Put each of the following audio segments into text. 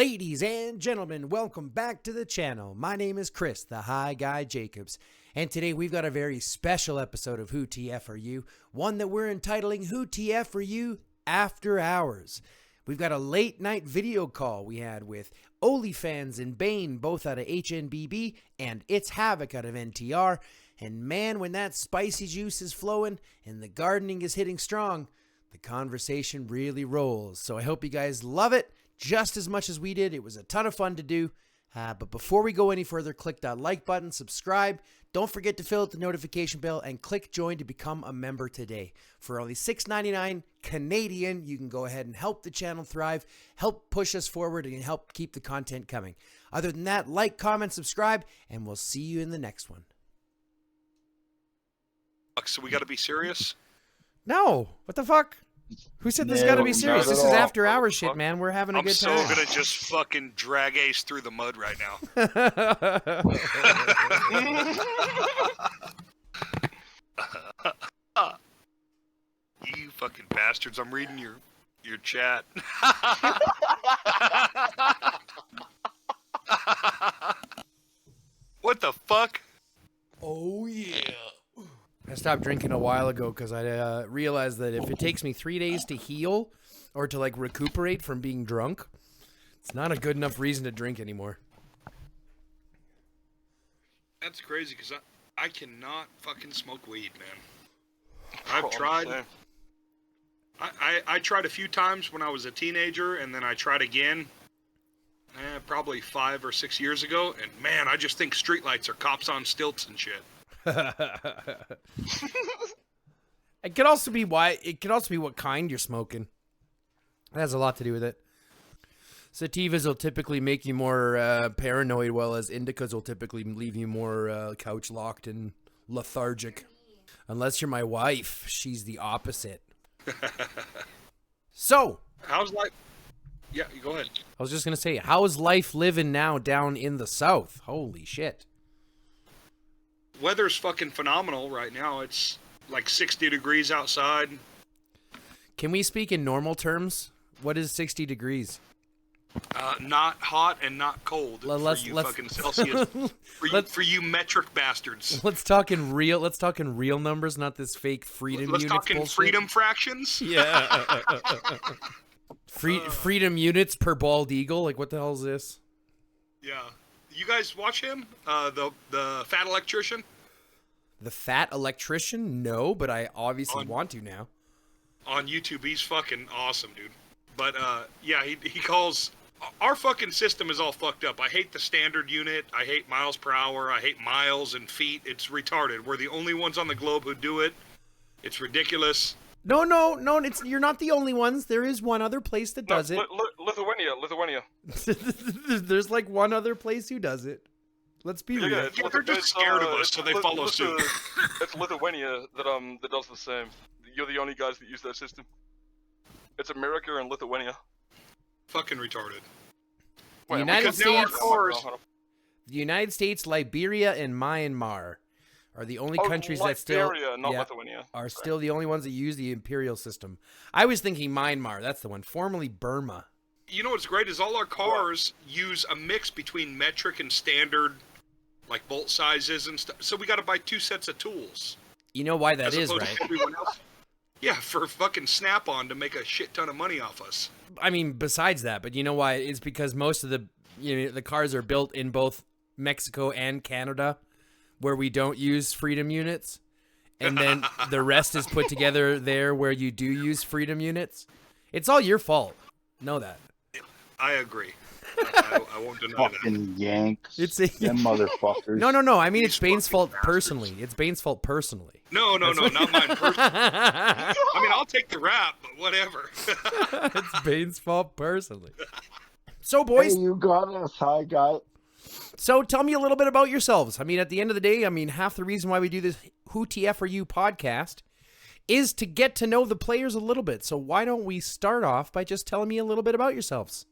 Ladies and gentlemen, welcome back to the channel. My name is Chris, the High Guy Jacobs, and today we've got a very special episode of Who TF Are You, one that we're entitling Who TF Are You After Hours. We've got a late night video call we had with OLYFANS and Bane, both out of HNBB, and itsHavoc out of NTR, and man, when that spicy juice is flowing and the gardening is hitting strong, the conversation really rolls. So I hope you guys love it just as much as we did. It was a ton of fun to do. But before we go any further, click that like button, subscribe. Don't forget to fill out the notification bell and click join to become a member today. For only $6.99 Canadian, you can go ahead and help the channel thrive, help push us forward, and help keep the content coming. Other than that, like, comment, subscribe, and we'll see you in the next one. So we got to be serious? No, what the fuck? Who said this got to be serious? This is after hours shit, man. We're having a good time. I'm so gonna just fucking drag Ace through the mud right now. You fucking bastards! I'm reading your chat. What the fuck? Oh yeah. I stopped drinking a while ago because I realized that if it takes me 3 days to heal or to like recuperate from being drunk, it's not a good enough reason to drink anymore. That's crazy because I cannot fucking smoke weed, man. I've tried. I tried a few times when I was a teenager, and then I tried again probably 5 or 6 years ago, and man, I just think streetlights are cops on stilts and shit. It could also be what kind you're smoking. That has a lot to do with it. Sativas will typically make you more paranoid, while as indicas will typically leave you more couch locked and lethargic. Unless you're my wife, she's the opposite. So, how's life? Yeah, go ahead. I was just gonna say, how's life living now down in the south? Holy shit. Weather's fucking phenomenal right now. It's like 60 degrees outside. Can we speak in normal terms? What is 60 degrees? Not hot and not cold for you fucking Celsius. For you metric bastards. Let's talk in real numbers, not this fake freedom units. Let's talk in freedom fractions. Yeah. Freedom units per bald eagle. Like, what the hell is this? Yeah. You guys watch him? The fat electrician? The fat electrician? No, but I obviously want to now. On YouTube, he's fucking awesome, dude. But, yeah, he calls... Our fucking system is all fucked up. I hate the standard unit. I hate miles per hour. I hate miles and feet. It's retarded. We're the only ones on the globe who do it. It's ridiculous. No, you're not the only ones. There is one other place that does it. Lithuania. There's like one other place who does it. Let's be real. Yeah, they're just scared of us, so they follow suit. It's Lithuania that does the same. You're the only guys that use that system. It's America and Lithuania. Fucking retarded. The United States, Liberia, and Myanmar are the only countries that still are still the only ones that use the imperial system. I was thinking Myanmar. That's the one. Formerly Burma. You know what's great is all our cars use a mix between metric and standard, like bolt sizes and stuff. So we got to buy 2 sets of tools. You know why that is, right? Everyone else. Yeah, for fucking Snap-on to make a shit ton of money off us. I mean, besides that, but you know why? It's because most of the cars are built in both Mexico and Canada, where we don't use freedom units, and then the rest is put together there where you do use freedom units. It's all your fault. Know that. I agree. I won't deny that. Fucking Yanks. Them motherfuckers. No. I mean, it's Bane's fault personally. It's Bane's fault personally. No, not mine personally. I mean, I'll take the rap, but whatever. It's Bane's fault personally. So, boys. Hey, you got us, hi, guy. So, tell me a little bit about yourselves. I mean, at the end of the day, I mean, half the reason why we do this Who TF Are You podcast is to get to know the players a little bit. So, why don't we start off by just telling me a little bit about yourselves?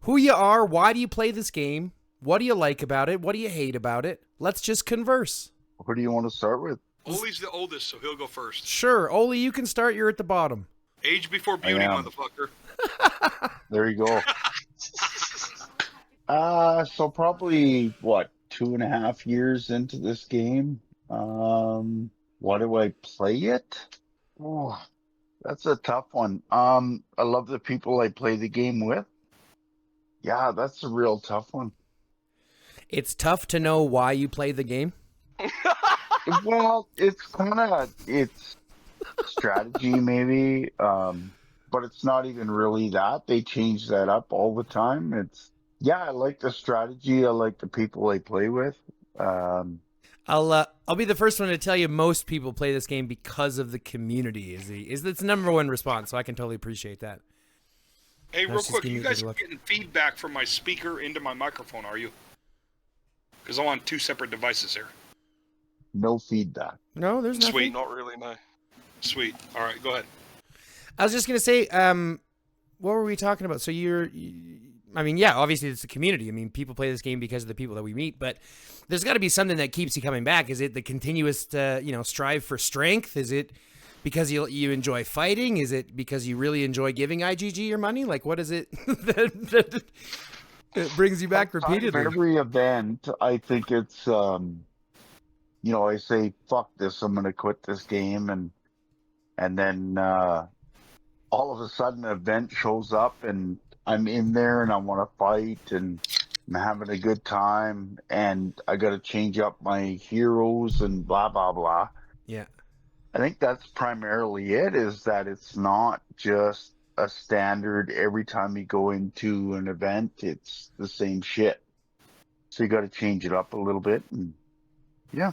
Who you are, why do you play this game, what do you like about it, what do you hate about it? Let's just converse. Who do you want to start with? Oli's the oldest, so he'll go first. Sure, Oli, you can start. You're at the bottom. Age before beauty, motherfucker. There you go. So probably what, 2.5 years into this game. Why do I play it? Oh, that's a tough one. I love the people I play the game with. Yeah, that's a real tough one. It's tough to know why you play the game. Well, it's strategy maybe. But it's not even really that. They change that up all the time. Yeah, I like the strategy. I like the people I play with. Um, I'll be the first one to tell you most people play this game because of the community. Is its number one response, so I can totally appreciate that. Hey, real Let's just quick, give me you a guys good are look. getting feedback from my speaker into my microphone, are you? Because I'm on 2 separate devices here. no feedback. No, there's nothing. Sweet. Not really, no. Sweet. All right, go ahead. I was just gonna say, what were we talking about? So I mean, yeah, obviously it's the community. I mean, people play this game because of the people that we meet, but there's got to be something that keeps you coming back. Is it the continuous, strive for strength? Is it because you enjoy fighting? Is it because you really enjoy giving IGG your money? Like, what is it that brings you back Outside of repeatedly? every event, I think it's, I say, fuck this, I'm going to quit this game. And then, all of a sudden an event shows up and I'm in there and I want to fight and I'm having a good time and I got to change up my heroes and blah, blah, blah. Yeah. I think that's primarily it, is that it's not just a standard every time you go into an event, it's the same shit. So you got to change it up a little bit. And yeah.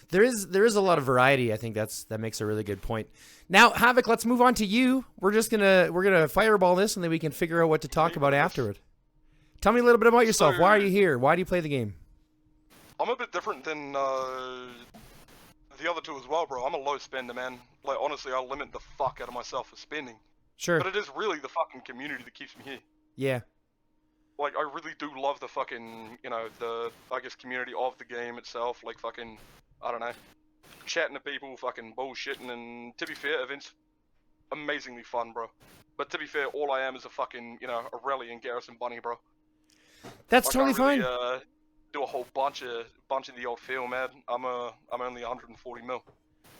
There is a lot of variety. I think that makes a really good point. Now, Havoc, let's move on to you. We're gonna fireball this, and then we can figure out what to talk about afterward. Tell me a little bit about yourself. Why are you here? Why do you play the game? I'm a bit different than the other two as well, bro. I'm a low spender, man. Like, honestly, I limit the fuck out of myself for spending. Sure. But it is really the fucking community that keeps me here. Yeah. Like, I really do love the fucking, community of the game itself. Like, fucking, I don't know, chatting to people, fucking bullshitting, and to be fair, events amazingly fun, bro. But to be fair, all I am is a fucking, a rally and Garrison Bunny, bro. That's Like, totally I really, fine. do a whole bunch of the old field, man. I'm only 140 mil,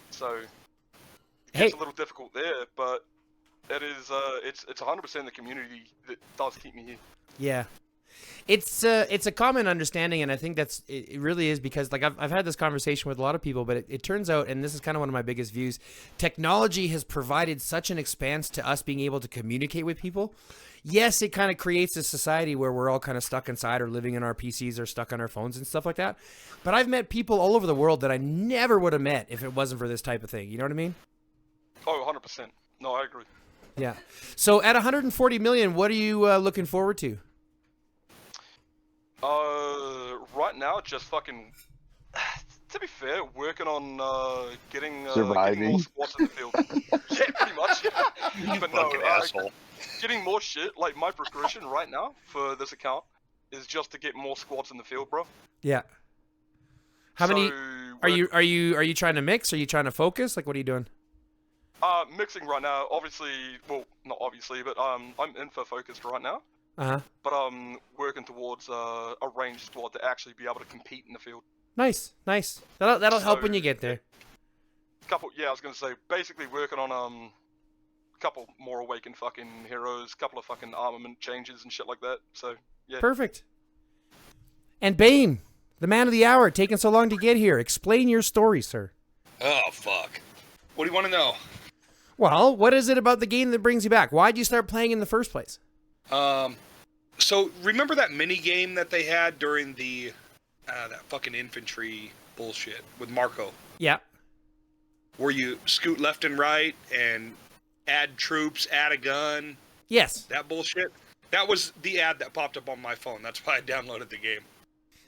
so it gets a little difficult there. But it is it's 100% the community that does keep me here. Yeah. It's a common understanding, and I think it really is, because like I've had this conversation with a lot of people, but it turns out, and this is kind of one of my biggest views, technology has provided such an expanse to us being able to communicate with people. Yes, it kind of creates a society where we're all kind of stuck inside or living in our PCs or stuck on our phones and stuff like that. But I've met people all over the world that I never would have met if it wasn't for this type of thing. You know what I mean? Oh, 100%. No, I agree. Yeah. So at 140 million, what are you looking forward to? Right now, just fucking. To be fair, working on getting more Surviving. squats in the field. Yeah, pretty much. But no, Fucking asshole. getting more shit. Like, my progression right now for this account is just to get more squats in the field, bro. Yeah. How many So, are you trying to mix? Are you trying to focus? Like, what are you doing? Mixing right now. Obviously, well, not obviously, but I'm in for focused right now. But I'm working towards a ranged squad to actually be able to compete in the field. Nice. That'll help when you get there. I was gonna say, basically working on a couple more awakened fucking heroes, couple of fucking armament changes and shit like that. So yeah. Perfect. And Bane, the man of the hour, taking so long to get here. Explain your story, sir. Oh, fuck. What do you want to know? Well, what is it about the game that brings you back? Why'd you start playing in the first place? So remember that mini game that they had during the that fucking infantry bullshit with Marco, Yeah. where you scoot left and right and add troops, add a gun, Yes. that bullshit? That was the ad that popped up on my phone. That's why I downloaded the game.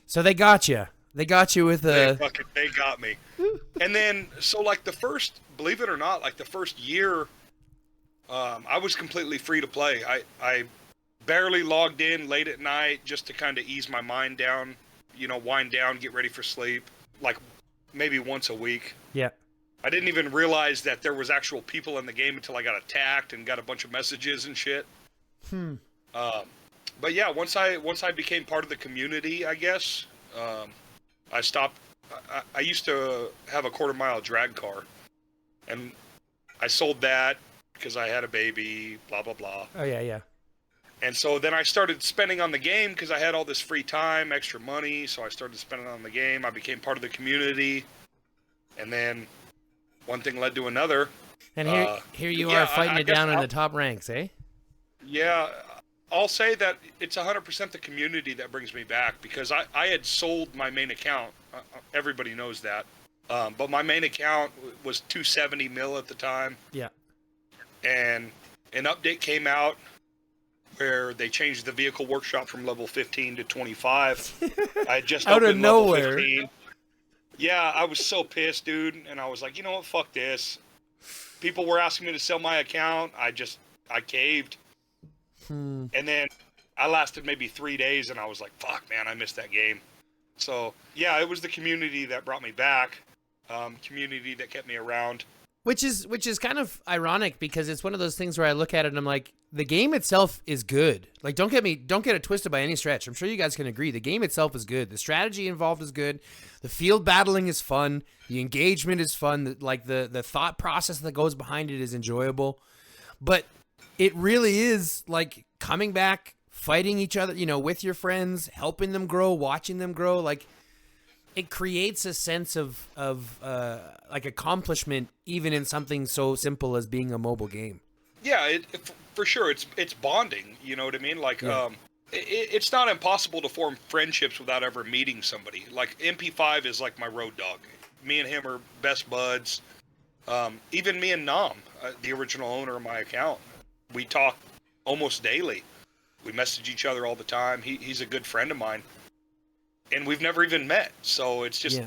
So they got you. They got you with They got me. And then, so like believe it or not, like the first year, I was completely free to play. I barely logged in late at night just to kind of ease my mind down, wind down, get ready for sleep, like maybe once a week. Yeah. I didn't even realize that there was actual people in the game until I got attacked and got a bunch of messages and shit. But yeah, once I became part of the community, I guess, I stopped. I used to have a quarter-mile drag car, and I sold that because I had a baby, blah, blah, blah. Oh, yeah. And so then I started spending on the game because I had all this free time, extra money, so I started spending on the game. I became part of the community, and then one thing led to another. And here you are fighting it down in the top ranks, eh? Yeah, I'll say that it's 100% the community that brings me back, because I had sold my main account. Everybody knows that. But my main account was 270 mil at the time. Yeah. And an update came out where they changed the vehicle workshop from level 15 to 25. I had just out of opened level nowhere. 15. Yeah, I was so pissed, dude. And I was like, you know what? Fuck this. People were asking me to sell my account. I caved. And then I lasted maybe 3 days, and I was like, fuck, man, I missed that game. So, yeah, it was the community that brought me back. Community that kept me around. Which is kind of ironic, because it's one of those things where I look at it and I'm like, the game itself is good. Like, don't get it twisted by any stretch. I'm sure you guys can agree. The game itself is good. The strategy involved is good. The field battling is fun. The engagement is fun. The thought process that goes behind it is enjoyable. But it really is like coming back, fighting each other, with your friends, helping them grow, watching them grow. Like, it creates a sense of like accomplishment, even in something so simple as being a mobile game. Yeah, for sure. It's bonding. You know what I mean? Like, Yeah. It's not impossible to form friendships without ever meeting somebody. Like, MP5 is like my road dog. Me and him are best buds. Even me and Nom, the original owner of my account, we talk almost daily. We message each other all the time. He's a good friend of mine. And we've never even met. So it's just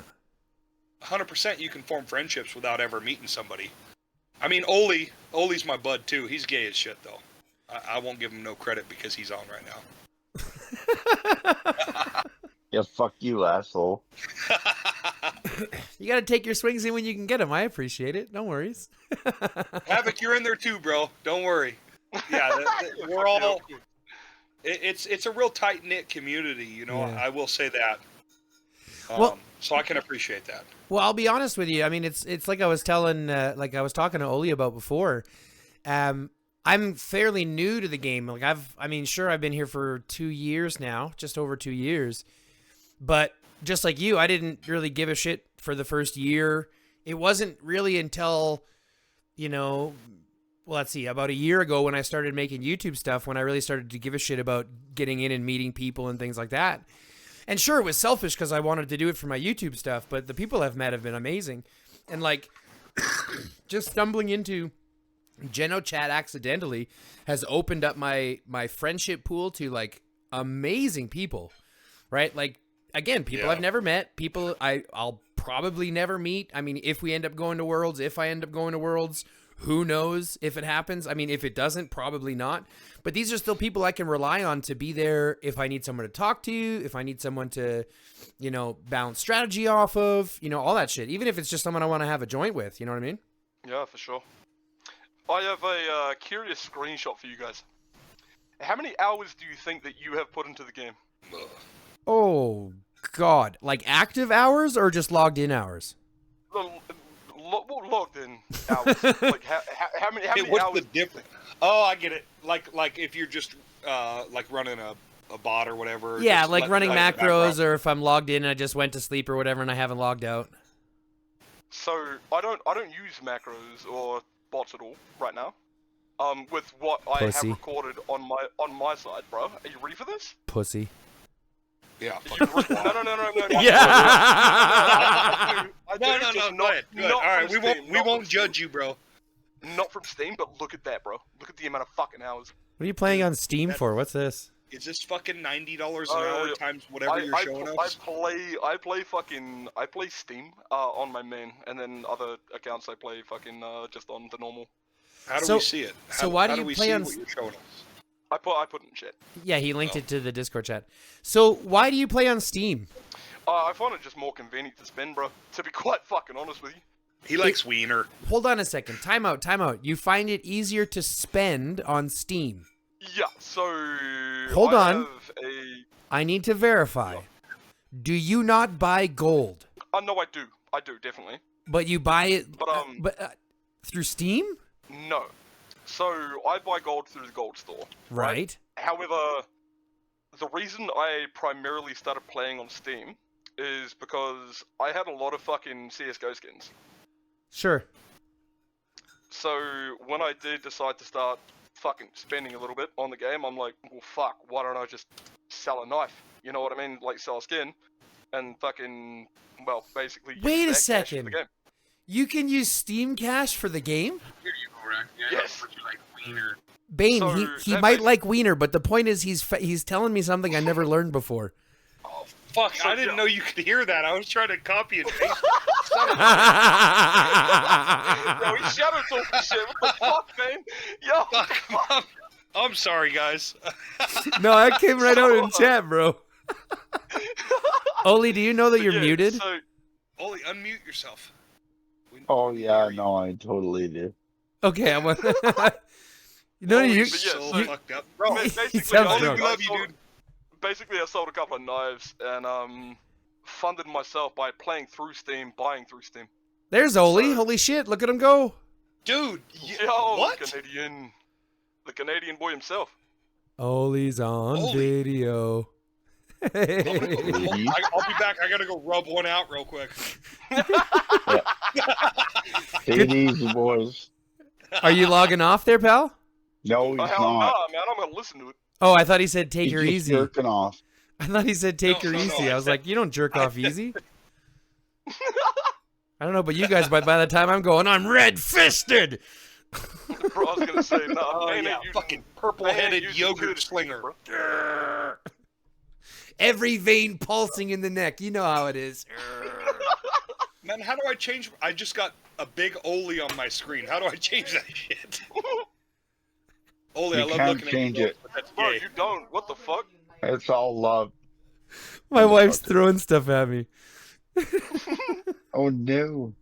100% you can form friendships without ever meeting somebody. I mean, Oli's my bud too. He's gay as shit though. I won't give him no credit because he's on right now. Yeah, fuck you, asshole. You got to take your swings in when you can get them. I appreciate it. No worries. Havoc, you're in there too, bro. Don't worry. Yeah, we're all... It's a real tight-knit community, Yeah. I will say that. So I can appreciate that. Well, I'll be honest with you. I mean, it's like I was talking to Oli about before. I'm fairly new to the game. Like I've been here for 2 years now, just over 2 years. But just like you, I didn't really give a shit for the first year. It wasn't really until, about a year ago when I started making YouTube stuff, when I really started to give a shit about getting in and meeting people and things like that. And sure, it was selfish because I wanted to do it for my YouTube stuff, but the people I've met have been amazing. And like, just stumbling into Geno Chat accidentally has opened up my friendship pool to like amazing people, right? Like, again, people I've never met, people I'll probably never meet. I mean, if I end up going to Worlds, who knows if it happens? I mean, if it doesn't, probably not. But these are still people I can rely on to be there if I need someone to talk to, if I need someone to, bounce strategy off of, all that shit. Even if it's just someone I want to have a joint with, you know what I mean? Yeah, for sure. I have a curious screenshot for you guys. How many hours do you think that you have put into the game? Oh, God. Like active hours or just logged in hours? Logged in hours. Like how many What's hours? the difference? Oh, I get it. Like if you're just like running a bot or whatever. Yeah, just like running the macros, background. or if I'm logged in and I just went to sleep or whatever and I haven't logged out. So I don't use macros or bots at all right now. With what I Pussy. have recorded on my side, bro. Are you ready for this? Pussy. Yeah. No. Yeah. No. Go ahead. All right, we won't judge you, bro. Not from Steam, but look at that, bro. Look at the amount of fucking hours. What are you playing on Steam for? What's this? Is this fucking $90 an hour times whatever you're showing us? I play Steam on my main, and then other accounts I play fucking just on the normal. How do we see it? Why do how you we play see on? what you're showing us? I put it in chat. Yeah, he linked it to the Discord chat. So why do you play on Steam? I find it just more convenient to spend, bro. To be quite fucking honest with you. He likes wiener. Hold on a second. Time out. You find it easier to spend on Steam? Yeah, so Hold I on. have a... I need to verify. Do you not buy gold? no, I do. I do, definitely. But you buy it But, through Steam? No. So, I buy gold through the gold store. Right. However, the reason I primarily started playing on Steam is because I had a lot of fucking CSGO skins. Sure. So, when I did decide to start fucking spending a little bit on the game, I'm like, well, fuck, why don't I just sell a knife? You know what I mean? Like, sell a skin, and fucking, well, basically use Wait a that cash for second. the game. You can use Steam Cash for the game? Here you go, Rack. Yeah, Yes. But you like wiener. Bane, So, he that might makes- like Wiener, but the point is he's telling me something I never learned before. Oh, fuck. So, I didn't yeah. know you could hear that. I was trying to copy and paste. Yo, he shadow talking shit. What the fuck, man? Yo, Fuck. I'm sorry, guys. No, that came right out in chat, bro. Oli, do you know that you're yeah, muted? So, Oli, unmute yourself. Oh yeah, no, I totally did. Okay, I'm. No, Oli, you. you're so you- fucked up. Bro, basically, sounds I drunk. We love you, sold- dude. Basically, I sold a couple of knives and funded myself by playing through Steam, buying through Steam. There's Oli. So- Holy shit! Look at him go. Dude, Yo, what? the Canadian boy himself. Oli's on Oli. video. I'll be back. I gotta go rub one out real quick. Take it easy, boys. Are you logging off there, pal? No, he's Hell not. nah, man. I'm gonna listen to it. Oh, I thought he said take He's her just easy. jerking off. I thought he said take No, her no, easy. I I was said- like, you don't jerk off easy. I don't know, but you guys, by the time I'm going, I'm red-fisted. Bro, I was gonna say, nah, Oh, man, yeah, ain't fucking man ain't purple-headed using yogurt good slinger. bro. Every vein pulsing in the neck. You know how it is. Man, how do I change? I just got a big Oli on my screen. How do I change that shit? Oli, You I love can't looking change at you. it. But that's Bro, gay. you don't. What the fuck? It's all love. My wife's throwing stuff at me. Oh no.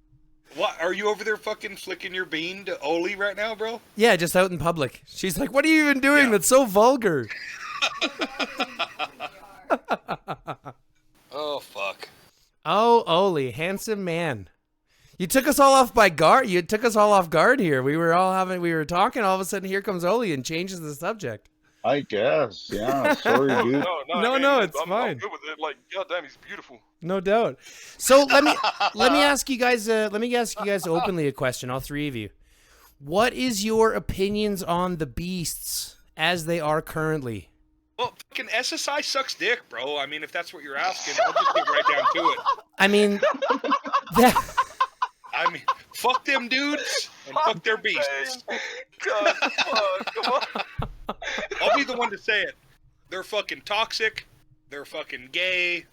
What? Are you over there fucking flicking your bean to Oli right now, bro? Yeah, just out in public. She's like, what are you even doing? Yeah. That's so vulgar. Oh, fuck. Oh, Oli, handsome man. You took us all off by guard. You took us all off guard here. We were talking. All of a sudden, here comes Oli and changes the subject. I guess. Yeah. Sorry, dude. No, man, it's I'm fine. good with it. Like, goddamn, he's beautiful. No doubt. So let me ask you guys. Openly a question. All three of you. What is your opinions on the beasts as they are currently? Well, fucking SSI sucks dick, bro. I mean, if that's what you're asking, I'll just get right down to it. I mean, I mean, fuck them dudes and fuck their beasts. God, fuck, come on. I'll be the one to say it. They're fucking toxic. They're fucking gay.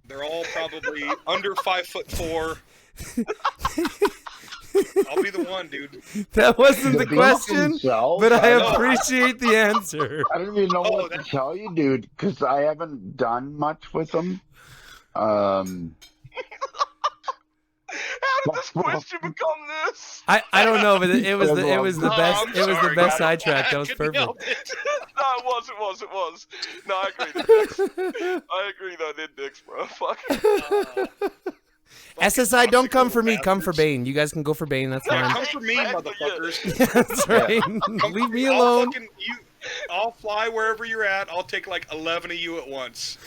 They're all probably under 5'4". I'll be the one, dude. that wasn't the beast question, himself, but I know. appreciate the answer. I don't even know Oh, what to tell you, dude, because I haven't done much with them. How did this question become this? I don't know, but it was the Oh, best. I'm It was the sorry, best guys. sidetrack. That I was couldn't perfect. help it. No, it was. No, I agree. They're dicks. I agree, though. They're dicks, bro. Fuck. SSI, don't come for me. Bastards. Come for Bane. You guys can go for Bane. That's Yeah, fine. come for me, Exactly, yeah. motherfuckers. That's right. Leave me alone. I'll fly wherever you're at. I'll take like 11 of you at once.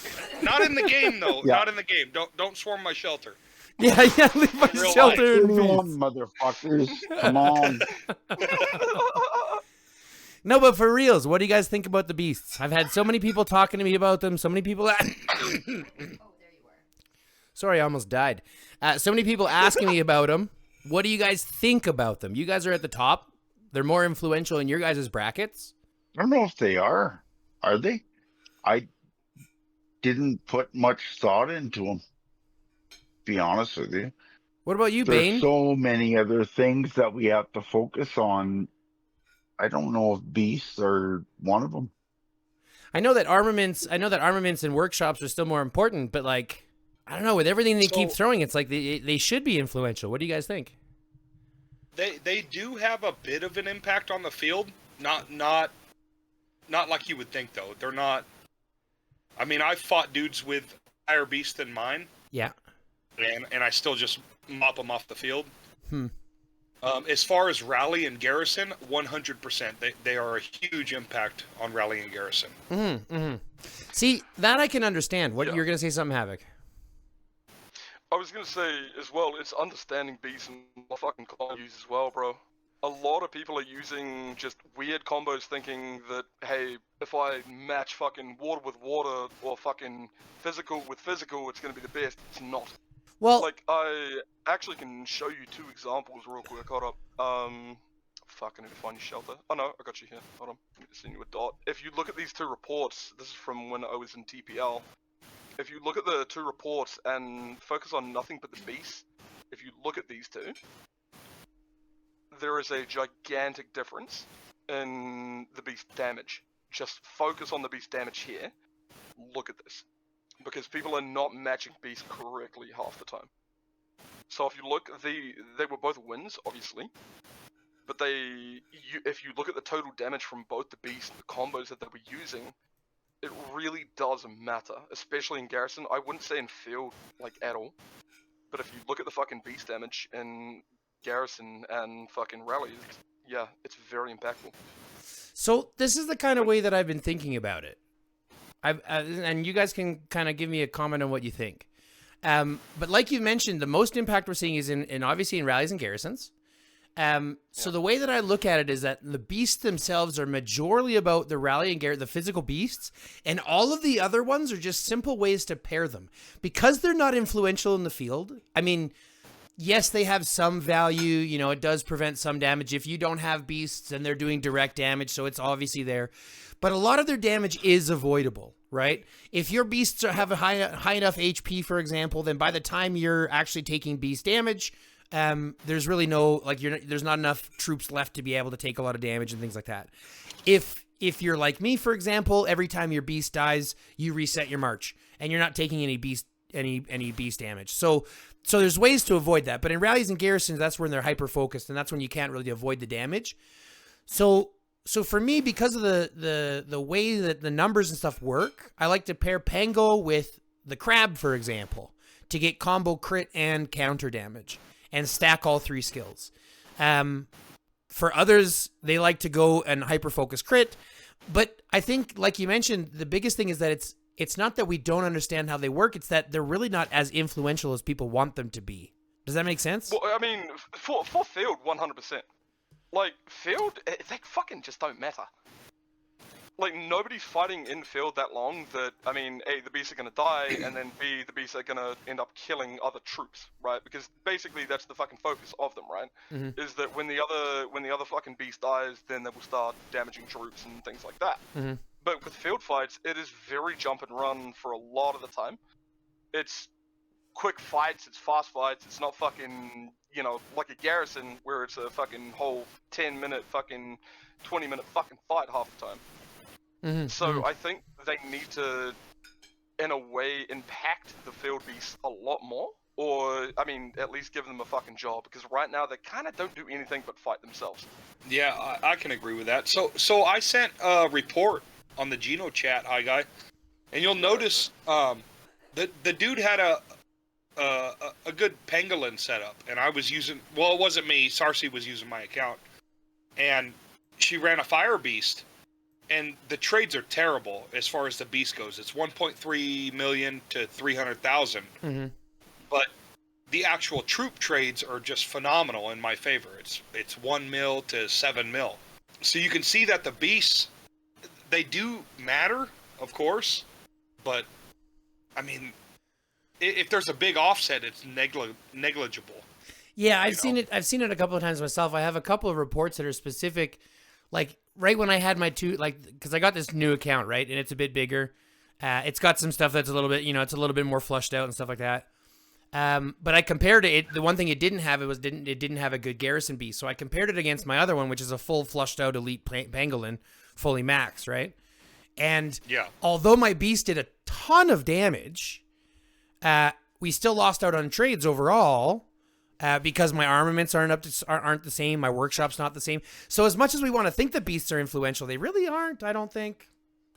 Not in the game though. Yeah. Not in the game. Don't swarm my shelter. Yeah, leave my Real shelter in Come on, peace. motherfuckers. Come on. No, but for reals, what do you guys think about the beasts? I've had so many people talking to me about them. So many people. Sorry, I almost died. So many people asking me about them. What do you guys think about them? You guys are at the top. They're more influential in your guys' brackets. I don't know if they are. Are they? I didn't put much thought into them. Be honest with you. What about you, There's Bane? so many other things that we have to focus on. I don't know if beasts are one of them. I know that armaments and workshops are still more important, but like, I don't know. With everything they keep throwing, it's like they should be influential. What do you guys think? They do have a bit of an impact on the field. Not not like you would think though. They're not. I mean, I've fought dudes with higher beasts than mine, Yeah. and I still just mop them off the field. Hmm. As far as rally and garrison, 100%. They are a huge impact on rally and garrison. Mm-hmm. Mm-hmm. See, that I can understand. What Yeah. you're gonna say something, Havoc? I was gonna say as well, it's understanding beasts and what fucking combos use as well, bro. A lot of people are using just weird combos thinking that, hey, if I match fucking water with water or fucking physical with physical, it's gonna be the best. It's not. Well, Like, I actually can show you 2 examples real quick. Hold up. Fuck, I need to find your shelter. Oh no, I got you here. Hold on. Let me just send you a dot. If you look at these 2 reports, this is from when I was in TPL. If you look at the 2 reports and focus on nothing but the beast, if you look at these 2, there is a gigantic difference in the beast damage. Just focus on the beast damage here. Look at this. Because people are not matching beasts correctly half the time. So if you look, they were both wins, obviously. But if you look at the total damage from both the beasts and the combos that they were using, it really does matter, especially in Garrison. I wouldn't say in field, like, at all. But if you look at the fucking beast damage in Garrison and fucking Rally, yeah, it's very impactful. so this is the kind of way that I've been thinking about it. And you guys can kind of give me a comment on what you think. But like you mentioned, the most impact we're seeing is in obviously in rallies and garrisons. So the way that I look at it is that the beasts themselves are majorly about the rally and the physical beasts, and all of the other ones are just simple ways to pair them. Because they're not influential in the field, I mean, yes, they have some value, you know, it does prevent some damage if you don't have beasts and they're doing direct damage, so it's obviously there. But a lot of their damage is avoidable, right? If your beasts have a high enough HP, for example, then by the time you're actually taking beast damage, there's really no, like, there's not enough troops left to be able to take a lot of damage and things like that. If you're like me, for example, every time your beast dies, you reset your march, and you're not taking any beast damage. So there's ways to avoid that. But in rallies and garrisons, that's when they're hyper focused, and that's when you can't really avoid the damage. So for me, because of the way that the numbers and stuff work, I like to pair Pango with the Crab, for example, to get combo crit and counter damage and stack all 3 skills. For others, they like to go and hyper focus crit, but I think, like you mentioned, the biggest thing is that it's not that we don't understand how they work, it's that they're really not as influential as people want them to be. Does that make sense? Well, I mean, for field, 100%. Like, field, they fucking just don't matter. Like, nobody's fighting in field that long that, I mean, A, the beasts are gonna die, and then B, the beasts are gonna end up killing other troops, right? Because basically that's the fucking focus of them, right? Mm-hmm. Is that when the other fucking beast dies, then they will start damaging troops and things like that. Mm-hmm. But with field fights, it is very jump and run for a lot of the time. It's quick fights, it's fast fights, it's not fucking, you know, like a garrison where it's a fucking whole 10-minute fucking 20-minute fucking fight half the time. Mm-hmm. So I think they need to, in a way, impact the field beasts a lot more, or, I mean, at least give them a fucking job, because right now they kind of don't do anything but fight themselves. Yeah, I can agree with that. So I sent a report on the Geno chat, hi guy, and you'll notice the dude had a good pangolin setup, and I was using, well, it wasn't me, Sarcy was using my account, and she ran a fire beast, and the trades are terrible as far as the beast goes. It's 1.3 million to 300,000, Mm-hmm. but the actual troop trades are just phenomenal in my favor. It's 1 mil to 7 mil. So you can see that the beasts, they do matter, of course, but I mean, if there's a big offset, it's negligible. Yeah, I've seen it a couple of times myself. I have a couple of reports that are specific, like right when I had my because I got this new account, right, and it's a bit bigger. It's got some stuff that's a little bit, it's a little bit more flushed out and stuff like that. But I compared it. The one thing it didn't have, it didn't have a good garrison beast. So I compared it against my other one, which is a full flushed out elite pangolin, fully maxed, right? And yeah, although my beast did a ton of damage, we still lost out on trades overall. because my armaments aren't the same. My workshop's not the same. So as much as we want to think the beasts are influential, they really aren't. I don't think.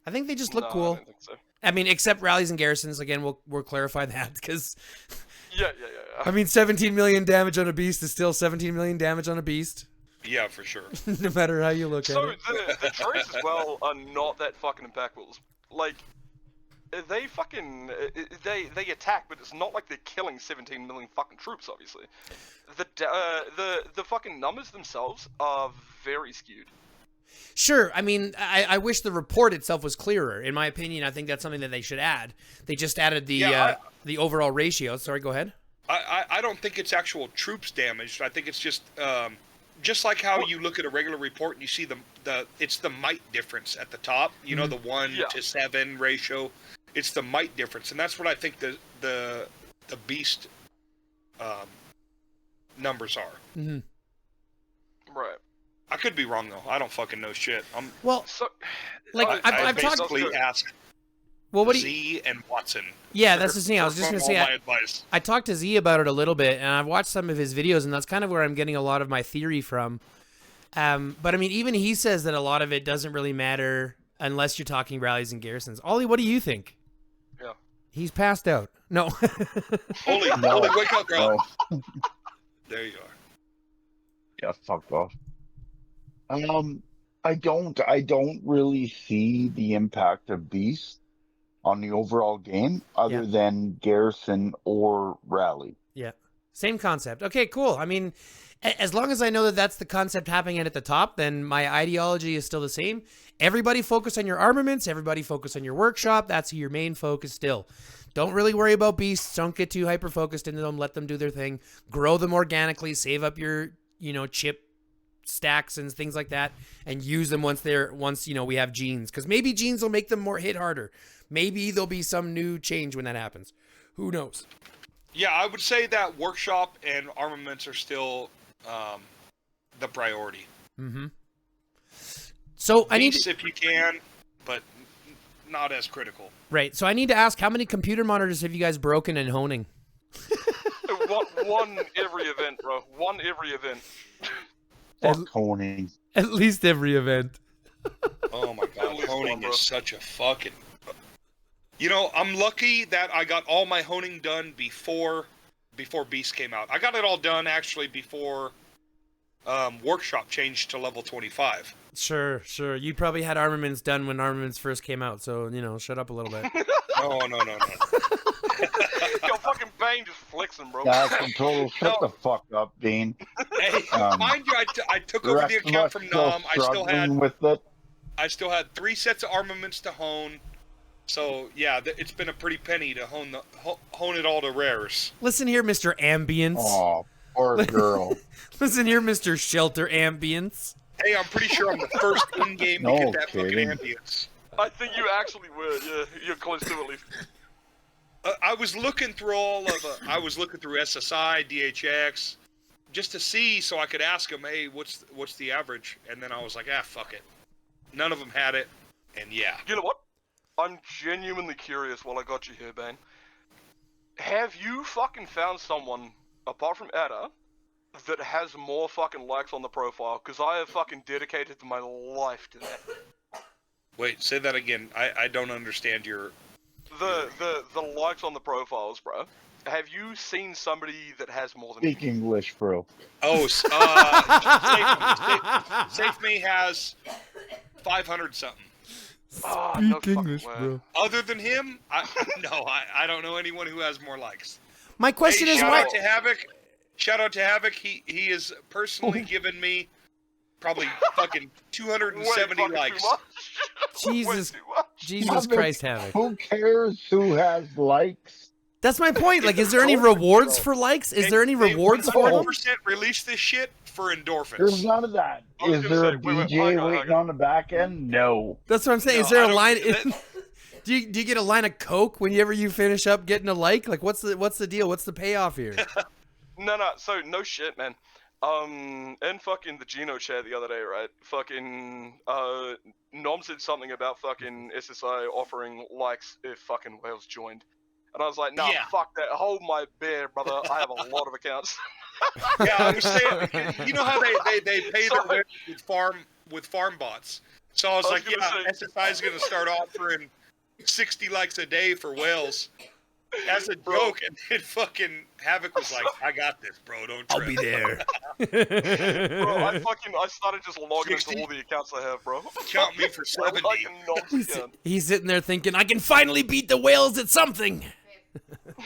I think they just look cool. I don't think so. I mean, except rallies and garrisons. Again, we'll clarify that because. Yeah. I mean, 17 million damage on a beast is still 17 million damage on a beast. Yeah, for sure. No matter how you look at it. So the traits as well are not that fucking impactful. Like, they fucking they attack, but it's not like they're killing 17 million fucking troops. Obviously, the fucking numbers themselves are very skewed. Sure. I mean, I wish the report itself was clearer. In my opinion, I think that's something that they should add. They just added the overall ratio. Sorry, go ahead. I don't think it's actual troops damaged. I think it's just like how you look at a regular report and you see it's the might difference at the top. You know, the 1 to 7 ratio. It's the might difference, and that's what I think the beast numbers are. Mm-hmm. Right. I could be wrong though. I don't fucking know shit. I've basically talked. asked Well, Z and Watson. Yeah, that's the thing. I was just gonna say. My advice. I talked to Z about it a little bit, and I've watched some of his videos, and that's kind of where I'm getting a lot of my theory from. But I mean, even he says that a lot of it doesn't really matter unless you're talking rallies and garrisons. Ollie, what do you think? Yeah. He's passed out. No. Ollie, wake up, girl. No. There you are. Yeah, fuck off. I don't really see the impact of Beast on the overall game other than Garrison or Rally. Yeah. Same concept. Okay, cool. I mean, as long as I know that that's the concept happening at the top, then my ideology is still the same. Everybody focus on your armaments. Everybody focus on your workshop. That's your main focus still. Don't really worry about beasts. Don't get too hyper-focused into them. Let them do their thing. Grow them organically. Save up your, chip stacks and things like that, and use them once we have genes. Because maybe genes will make them more hit harder. Maybe there'll be some new change when that happens. Who knows? Yeah, I would say that workshop and armaments are still the priority. Mm-hmm. So I need to, if you can, but not as critical. Right. So I need to ask, how many computer monitors have you guys broken and honing? One every event, bro. One every event. Fuck honing. At least every event. Oh my god, honing is such a fucking... I'm lucky that I got all my honing done before Beast came out. I got it all done, actually, before Workshop changed to level 25. Sure. You probably had armaments done when armaments first came out, so, shut up a little bit. No. Yo, fucking Bane just flexing, bro. That's control. Shut the fuck up, Bane. Hey, mind you, I took over the account from Nom. I still had 3 sets of armaments to hone. So yeah, it's been a pretty penny to hone it all to rares. Listen here, Mr. Ambience. Oh, poor girl. Listen here, Mr. Shelter Ambience. Hey, I'm pretty sure I'm the first in-game to get that fucking ambience. I think you actually were. Yeah, you're close to at least. I was looking through I was looking through SSI, DHX, just to see, so I could ask them, hey, what's the average? And then I was like, fuck it. None of them had it, and yeah. You know what? I'm genuinely curious while I got you here, Bane. Have you fucking found someone, apart from Ada, that has more fucking likes on the profile? Because I have fucking dedicated my life to that. Wait, say that again. I don't understand your... The likes on the profiles, bro. Have you seen somebody that has more than Speak English, bro. Oh, Safe Me has 500 something. Oh, no English, bro. Other than him, I don't know anyone who has more likes. My question is why? Shout out to Havoc. He has personally given me probably fucking 270 likes. Jesus Christ, Havoc. Who cares who has likes? That's my point. Like, is there any rewards for likes? Is there any rewards for them? 100% release this shit for endorphins. There's none of that. Is there a DJ waiting on the back end? No. That's what I'm saying. Is there a line? Do you get a line of Coke whenever you finish up getting a like? Like, what's the deal? What's the payoff here? No. So no shit, man. In fucking the Geno chat the other day, right? Fucking Nom said something about fucking SSI offering likes if fucking Wales joined. And I was like, nah, fuck that. Hold my beer, brother. I have a lot of accounts. Yeah, I was saying, you know how they pay their way with farm bots. So I was like, yeah, SSI is going to start offering 60 likes a day for whales as a joke, and then fucking Havoc was like, I got this, bro. Don't trip. I'll be there. Bro, I started just logging 60? into all the accounts I have, bro. Count me for 70. Like a nonce gun. He's sitting there thinking, I can finally beat the whales at something.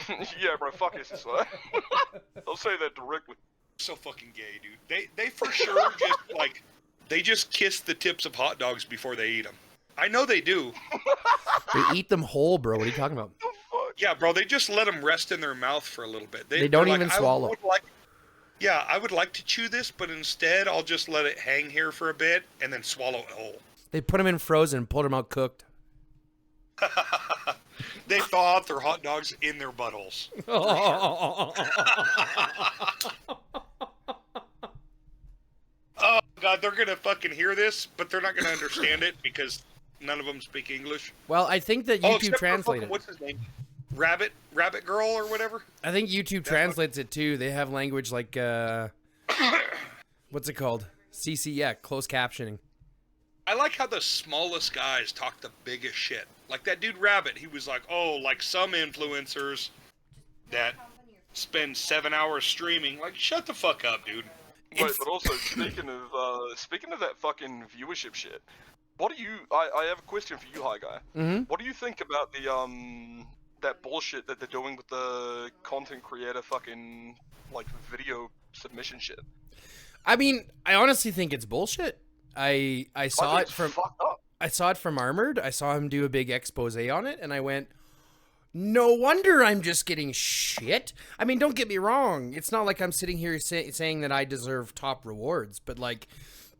Yeah, bro, fuck SSI. I'll say that directly. So fucking gay, dude. They for sure just like they just kiss the tips of hot dogs before they eat them. I know they do. They eat them whole, bro. What are you talking about? Yeah, bro. They just let them rest in their mouth for a little bit. They don't they're even like, swallow. I would like to chew this, but instead I'll just let it hang here for a bit and then swallow it whole. They put them in frozen, pulled them out cooked. They thaw out their hot dogs in their buttholes. Oh god, they're gonna fucking hear this, but they're not gonna understand it because none of them speak English. Well, I think that Oh, YouTube except for translated. what's his name? Rabbit Girl or whatever. I think YouTube translates it too. They have language like what's it called? CC, yeah, closed captioning. I like how the smallest guys talk the biggest shit. Like that dude Rabbit, he was like, oh, like some influencers that spend 7 hours streaming. Like, shut the fuck up, dude. Wait, but also speaking of that fucking viewership shit, what do you? I have a question for you, Hi Guy. Mm-hmm. What do you think about the that bullshit that they're doing with the content creator fucking like video submission shit? I mean, I honestly think it's bullshit. I saw think it it's from fucked up. I saw it from Armored. I saw him do a big expose on it, and I went, no wonder I'm just getting shit. I mean, don't get me wrong. It's not like I'm sitting here saying that I deserve top rewards, but like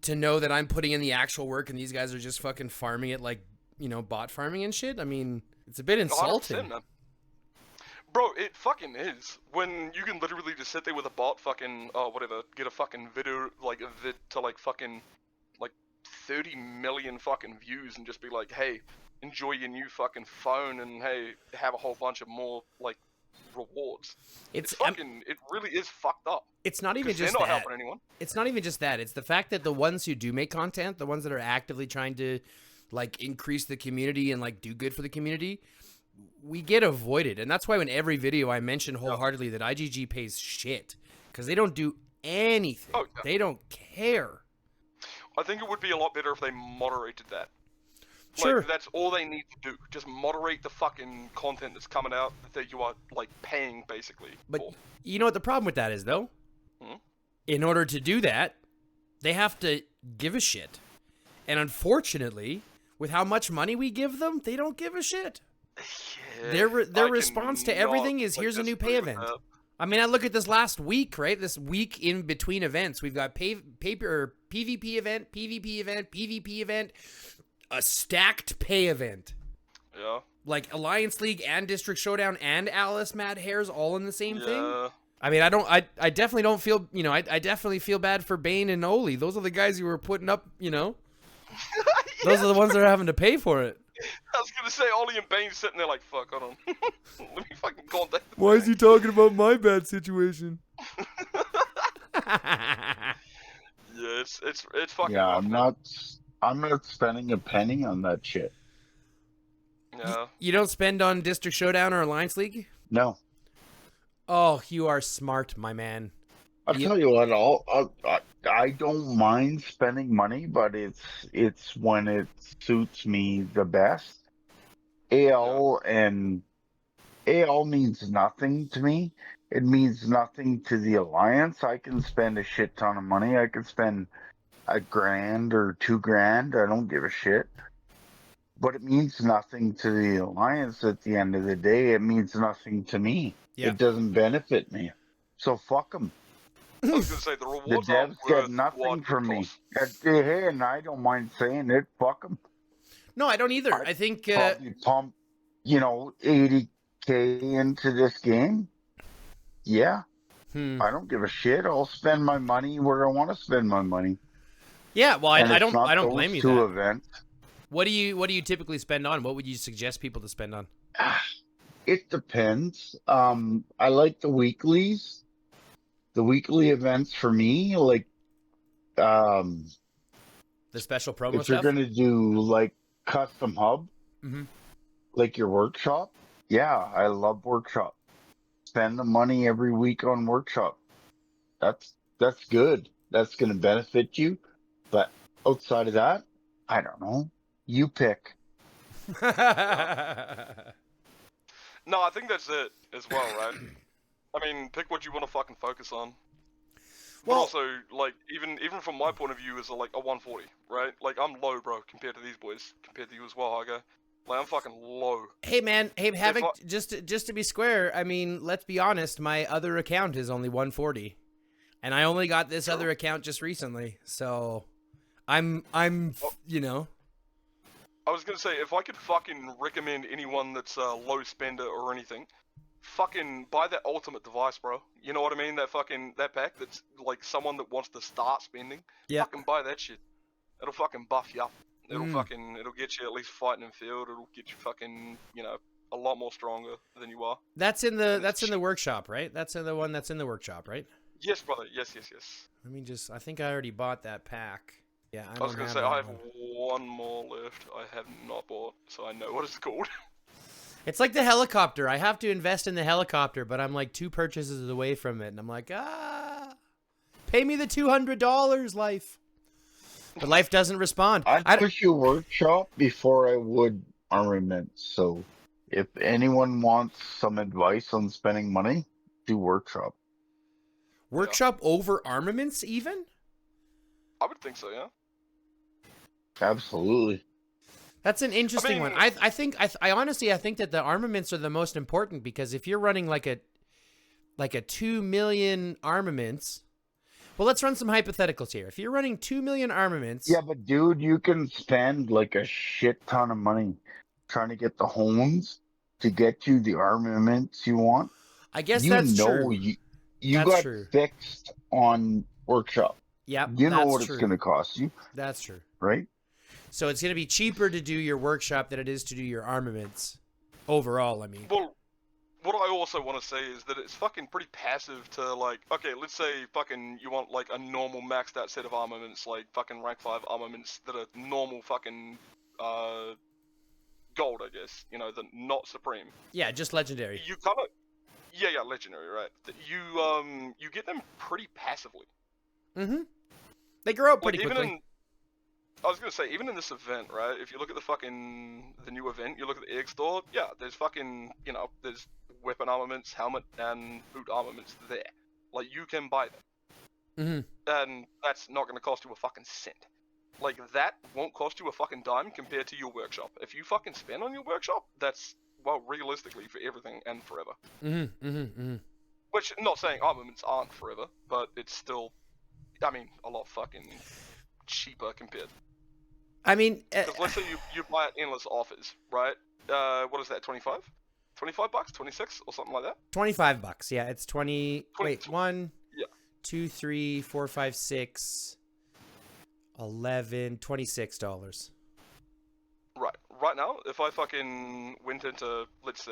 to know that I'm putting in the actual work and these guys are just fucking farming it like, you know, bot farming and shit. I mean, it's a bit insulting. 100%, man. Bro, it fucking is. When you can literally just sit there with a bot, fucking, whatever, get a fucking video, like, a vid to, like, fucking, like, 30 million fucking views and just be like, hey, enjoy your new fucking phone and, hey, have a whole bunch of more, like, rewards. It's fucking, it really is fucked up. It's not even just they're not that. helping anyone. It's not even just that. It's the fact that the ones who do make content, the ones that are actively trying to, like, increase the community and, like, do good for the community, we get avoided. And that's why in every video I mention wholeheartedly that IGG pays shit. Because they don't do anything. Oh, yeah. They don't care. I think it would be a lot better if they moderated that. Sure. Like, that's all they need to do. Just moderate the fucking content that's coming out that you are, like, paying, basically, But for. you know what the problem with that is, though? Hmm? In order to do that, they have to give a shit. And unfortunately, with how much money we give them, they don't give a shit. Yeah, Their I response to cannot, everything is, like, here's a new pay disagree with event. that. I mean, I look at this last week, right? This week in between events, we've got PvP event, PvP event, a stacked pay event. Yeah. Like Alliance League and District Showdown and Alice Mad Hares all in the same thing. Yeah. I mean, I definitely don't feel, you know, I definitely feel bad for Bane and Oli. Those are the guys who were putting up, you know. Those are the ones that are having to pay for it. I was gonna say Ollie and Bane sitting there like, fuck, hold on. Let me fucking contact them. Why is he talking about my bad situation? Yeah, it's fucking Yeah, rough. I'm not spending a penny on that shit. Yeah. You don't spend on District Showdown or Alliance League? No. Oh, you are smart, my man. I'll tell you what, I don't mind spending money, but it's when it suits me the best. AL means nothing to me. It means nothing to the Alliance. I can spend a shit ton of money. I could spend $1,000 or $2,000. I don't give a shit. But it means nothing to the Alliance at the end of the day. It means nothing to me. Yeah. It doesn't benefit me. So fuck them. I was gonna say the The rewards aren't devs worth get nothing what from it me. costs. Hey, and I don't mind saying it. Fuck them. No, I don't either. I think Probably pump, 80K into this game. Yeah, I don't give a shit. I'll spend my money where I want to spend my money. yeah. Well, And I it's don't not those blame you. two That. events. What do you typically spend on? What would you suggest people to spend on? It depends. I like the weeklies. the weekly events for me, like, um, The special promo if you're stuff. gonna do like custom hub, Mm-hmm. like your workshop, yeah, I love workshop. Spend the money every week on workshop. That's good. That's gonna benefit you. But outside of that, I don't know. You pick. No, I think that's it as well, right? I mean, pick what you want to fucking focus on. But Well- also, like, even from my point of view, as like a 140, right? Like, I'm low, bro, compared to these boys, compared to you as well, Hago. Like, I'm fucking low. Hey man, hey Havoc, I- just to be square, I mean, let's be honest, my other account is only 140. And I only got this other account just recently. So I'm you know. I was gonna say, if I could fucking recommend anyone that's a low spender or anything, fucking buy that ultimate device, bro. You know what I mean? That pack that's like someone that wants to start spending. Yeah. Fucking buy that shit. It'll fucking buff you up. It'll get you at least fighting in field. It'll get you fucking, a lot more stronger than you are. That's in the workshop, right? That's in the one that's in the workshop, right? Yes, brother. Yes. Let me just I think I already bought that pack. Yeah, I was gonna say, I have one more left. I have not bought, so I know what it's called. It's like the helicopter. I have to invest in the helicopter, but I'm like 2 purchases away from it, and I'm like, pay me the $200, Life. But Life doesn't respond. I'd push you workshop before I would armaments. So if anyone wants some advice on spending money, do workshop. Workshop over armaments, even? I would think so, yeah. Absolutely. That's an interesting I mean- one. I honestly think that the armaments are the most important, because if you're running like a 2 million armaments, well, let's run some hypotheticals here. If you're running 2 million armaments, Yeah, but dude, you can spend like a shit ton of money trying to get the homes to get you the armaments you want. I guess You that's know true. you That's got true. fixed on workshop. Yep, You know that's what true. it's going to cost you, That's true. right? So it's going to be cheaper to do your workshop than it is to do your armaments. Overall, I mean. Well, what I also want to say is that it's fucking pretty passive to, like, okay, let's say fucking you want, like, a normal maxed out set of armaments, like fucking rank 5 armaments that are normal fucking, gold, I guess, the not supreme. Yeah, just legendary. You kind of, yeah, legendary, right? You get them pretty passively. Mm-hmm. They grow up pretty Like, quickly. I was gonna say, even in this event, right? If you look at the new event, you look at the egg store, yeah, there's fucking, there's weapon armaments, helmet, and boot armaments there. Like, you can buy them. Mm-hmm. And that's not gonna cost you a fucking cent. Like, that won't cost you a fucking dime compared to your workshop. If you fucking spend on your workshop, that's, well, realistically, for everything and forever. Mm-hmm. Mm-hmm. Mm-hmm. Which, not saying armaments aren't forever, but it's still, I mean, a lot fucking cheaper compared. I mean, Because let's say you buy at endless offers, right? What is that, 25? 25 bucks? 26? Or something like that? $25. Yeah, it's 20. 20 Wait, 1, Yeah. 2, 3, 4, 5, 6, 11, $26. Right. Right now, if I fucking went into, let's say,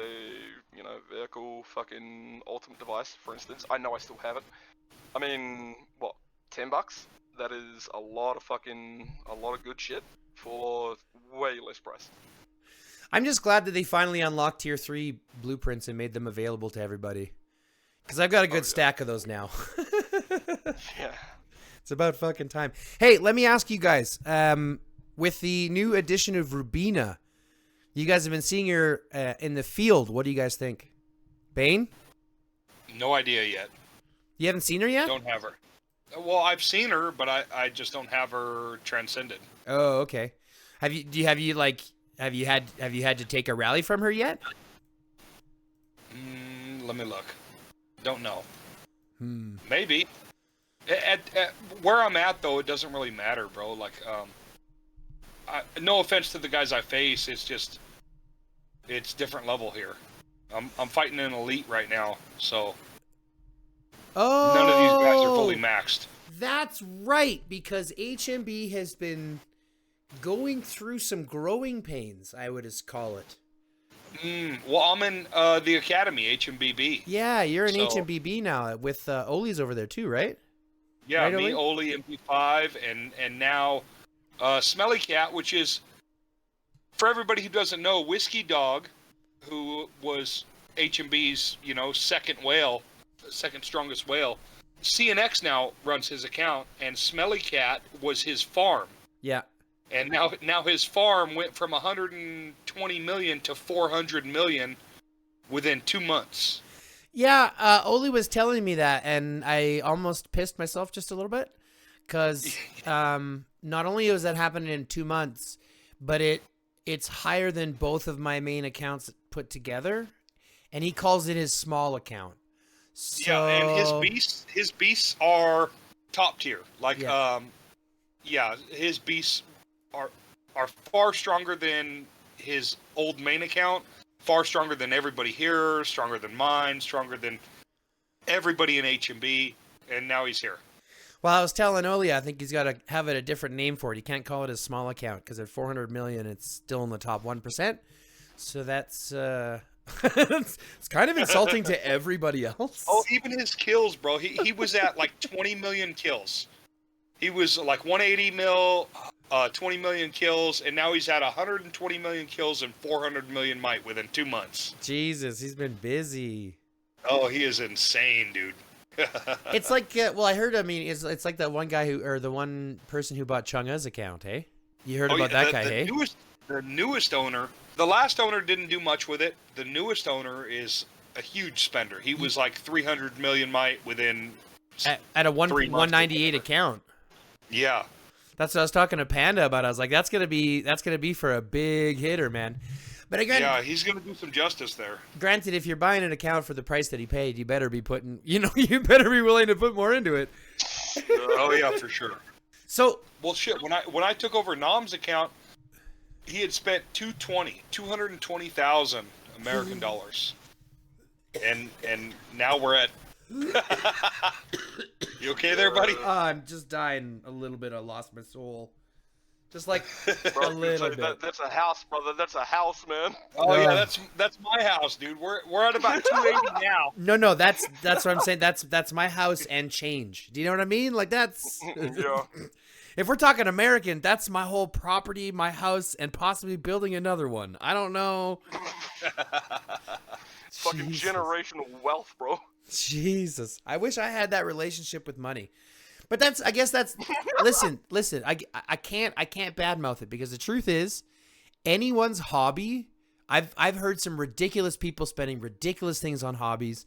vehicle fucking ultimate device, for instance, I know I still have it. I mean, what, 10 bucks? That is a lot of good shit for way less price. I'm just glad that they finally unlocked tier 3 blueprints and made them available to everybody. Because I've got a good stack of those now. Yeah. It's about fucking time. Hey, let me ask you guys. With the new edition of Rubina, you guys have been seeing her in the field. What do you guys think? Bane? No idea yet. You haven't seen her yet? Don't have her. Well, I've seen her, but I just don't have her transcended. Oh, okay. Have you had to take a rally from her yet? Let me look. Don't know. Hmm. Maybe. At where I'm at though, it doesn't really matter, bro. Like, no offense to the guys I face, it's different level here. I'm fighting an elite right now, so Oh, none of these guys are fully maxed. That's right, because HMB has been going through some growing pains, I would call it. Well, I'm in the academy, HMBB. Yeah, you're in So- HMBB now with Oli's over there too, right? Yeah, Right, me, Oli? Oli, MP5, and now Smelly Cat, which is, for everybody who doesn't know, Whiskey Dog, who was HMB's, second strongest whale. CNX now runs his account, and Smelly Cat was his farm. Yeah. And now his farm went from 120 million to 400 million within 2 months. Yeah, Oli was telling me that, and I almost pissed myself just a little bit, because not only was that happening in 2 months, but it's higher than both of my main accounts put together, and he calls it his small account. So, Yeah, and his beasts are top tier. Like, his beasts are far stronger than his old main account, far stronger than everybody here, stronger than mine, stronger than everybody in HMB, and now he's here. Well, I was telling Oli, I think he's got to have it a different name for it. He can't call it his small account, because at 400 million, it's still in the top 1%. So that's it's kind of insulting to everybody else. Oh, even his kills, bro. He was at like 20 million kills. He was like 180 mil, 20 million kills, and now he's at 120 million kills and 400 million might within 2 months. Jesus, he's been busy. Oh, he is insane, dude. It's like, well, I heard. I mean, it's like that one guy or the one person who bought Chang'e's account. Hey, you heard about that guy? Hey, the newest owner. The last owner didn't do much with it. The newest owner is a huge spender. He was like 300 million might within at a 3 months 198 account. Yeah. That's what I was talking to Panda about. I was like, that's gonna be for a big hitter, man. But again, yeah, he's gonna do some justice there. Granted, if you're buying an account for the price that he paid, you better be putting, you better be willing to put more into it. Oh yeah, for sure. So, well, shit. When I took over Nom's account, he had spent 220,000 American dollars, and now we're at. You okay there, buddy? I'm just dying a little bit. I lost my soul. Just like a little bit. That's a house, brother. That's a house, man. Oh yeah, that's my house, dude. We're at about 280 now. No, that's what I'm saying. That's my house and change. Do you know what I mean? Like that's. Yeah. If we're talking American, that's my whole property, my house, and possibly building another one. I don't know. Fucking generational wealth, bro. Jesus, I wish I had that relationship with money. But I guess that's listen, I can't badmouth it, because the truth is, anyone's hobby, I've heard some ridiculous people spending ridiculous things on hobbies,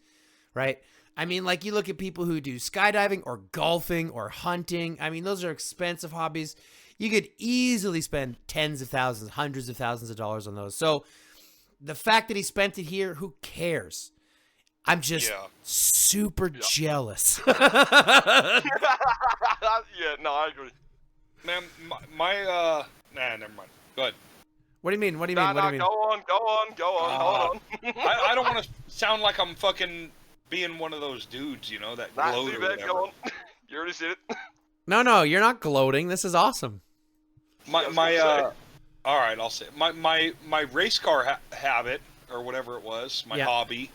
right? I mean, like, you look at people who do skydiving or golfing or hunting. I mean, those are expensive hobbies. You could easily spend tens of thousands, hundreds of thousands of dollars on those. So the fact that he spent it here, who cares? I'm just super jealous. Yeah, no, I agree. Man, nah, never mind. Go ahead. What do you mean? What do you Nah, mean? What do you mean? go on. Hold on. I don't want to sound like I'm fucking being one of those dudes, that Nah, gloat too or bad. whatever. Go on. You already said it. No, you're not gloating. This is awesome. All right, I'll say it. My race car habit, or whatever it was, my hobby,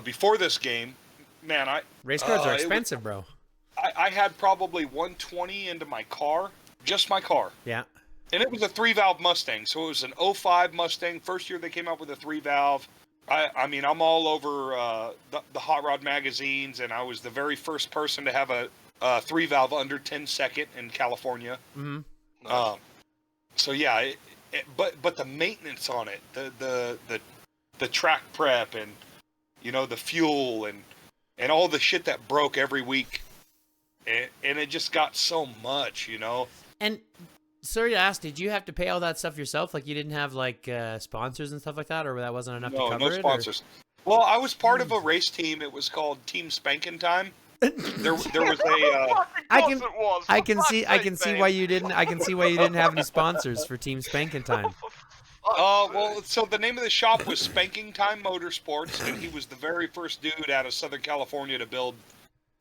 before this game, man, race cars are expensive, bro. I had probably 120 into my car, just my car. Yeah. And it was a 3-valve Mustang, so it was an 05 Mustang. First year they came out with a 3-valve. I mean, I'm all over the hot rod magazines, and I was the very first person to have a 3-valve under 10 second in California. Mm-hmm. So yeah, but the maintenance on it, the track prep, and the fuel and all the shit that broke every week, and it just got so much, And sorry to ask, did you have to pay all that stuff yourself? Like, you didn't have like sponsors and stuff like that, or that wasn't enough to cover it? No sponsors. Well, I was part of a race team. It was called Team Spankin' Time. There was a. I can see why you didn't have any sponsors for Team Spankin' Time. Well, so the name of the shop was Spanking Time Motorsports, and he was the very first dude out of Southern California to build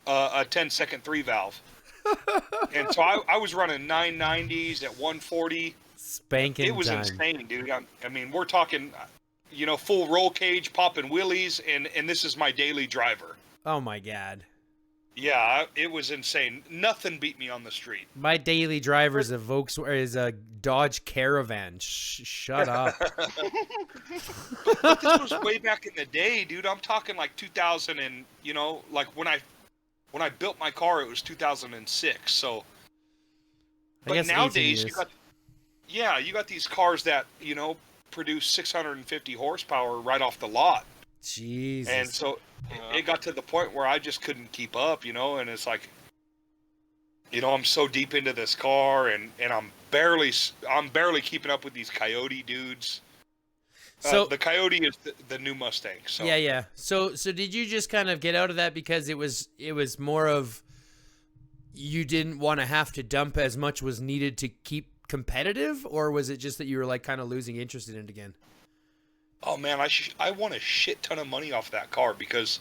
a 10-second 3-valve. And so I was running 990s at 140. Spanking It was time. insane, dude. I mean, we're talking. full roll cage, popping wheelies, and this is my daily driver. Oh my God. Yeah, it was insane. Nothing beat me on the street. My daily driver is a Dodge Caravan. Shut up. But this was way back in the day, dude. I'm talking like 2000 and, like when I built my car, it was 2006. So, I guess but 18 nowadays years. you got these cars that, produce 650 horsepower right off the lot. Jesus. And so it got to the point where I just couldn't keep up, and it's like, I'm so deep into this car and I'm barely keeping up with these Coyote dudes. So the Coyote is the new Mustang. So yeah. So did you just kind of get out of that because it was more of you didn't want to have to dump as much was needed to keep competitive, or was it just that you were like kind of losing interest in it again? Oh man, I won a shit ton of money off that car because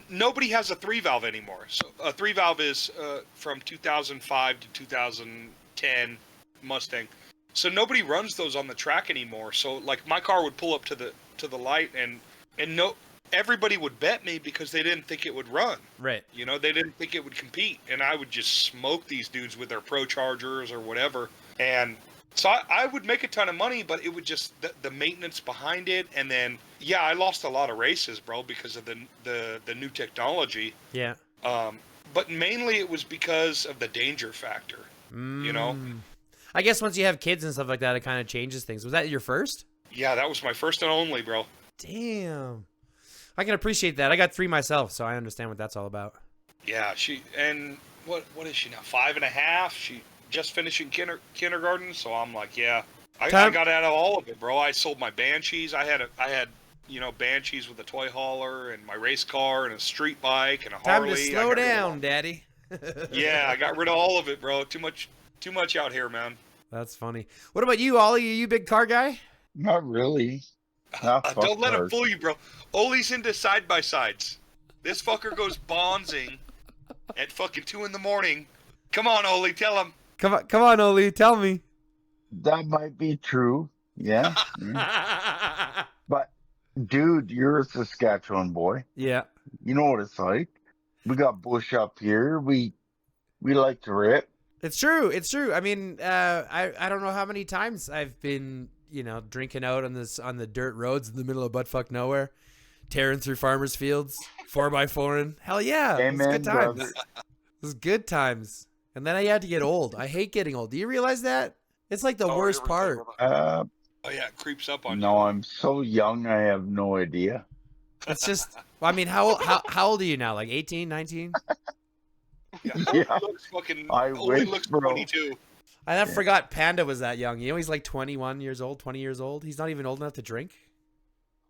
nobody has a 3-valve anymore. So a 3-valve is from 2005 to 2010 Mustang. So nobody runs those on the track anymore. So like my car would pull up to the light and everybody would bet me because they didn't think it would run. Right. They didn't think it would compete, and I would just smoke these dudes with their Pro Chargers or whatever. And so I would make a ton of money, but it would just the maintenance behind it, and then I lost a lot of races, bro, because of the new technology. Yeah. But mainly it was because of the danger factor. I guess once you have kids and stuff like that, it kind of changes things. Was that your first? Yeah, that was my first and only, bro. Damn. I can appreciate that. I got 3 myself, so I understand what that's all about. Yeah, what is she now? 5.5. She just finishing kindergarten, so I'm like, I got out of all of it, bro. I sold my Banshees. I had Banshees with a toy hauler and my race car and a street bike and a Harley. Time to slow down, Daddy. Yeah, I got rid of all of it, bro. Too much out here, man. That's funny. What about you, Ollie? Are you a big car guy? Not really. Don't let him fool you, bro. Ollie's into side-by-sides. This fucker goes bonzing at fucking 2 a.m. Come on, Ollie, tell him. Come on, Ollie, tell me. That might be true. Yeah. But, dude, you're a Saskatchewan boy. Yeah. You know what it's like. We got bush up here. We like to rip. It's true. It's true. I mean, I don't know how many times I've been, drinking out on the dirt roads in the middle of buttfuck nowhere, tearing through farmers' fields, 4x4ing. Hell yeah. It was good times. It was good times. And then I had to get old. I hate getting old. Do you realize that? It's like the worst part. Oh yeah, it creeps up on you. No, I'm so young, I have no idea. It's just, I mean, how old are you now? Like 18, 19? Yeah. Ollie looks 22. I forgot Panda was that young. He's like 21 years old, 20 years old. He's not even old enough to drink.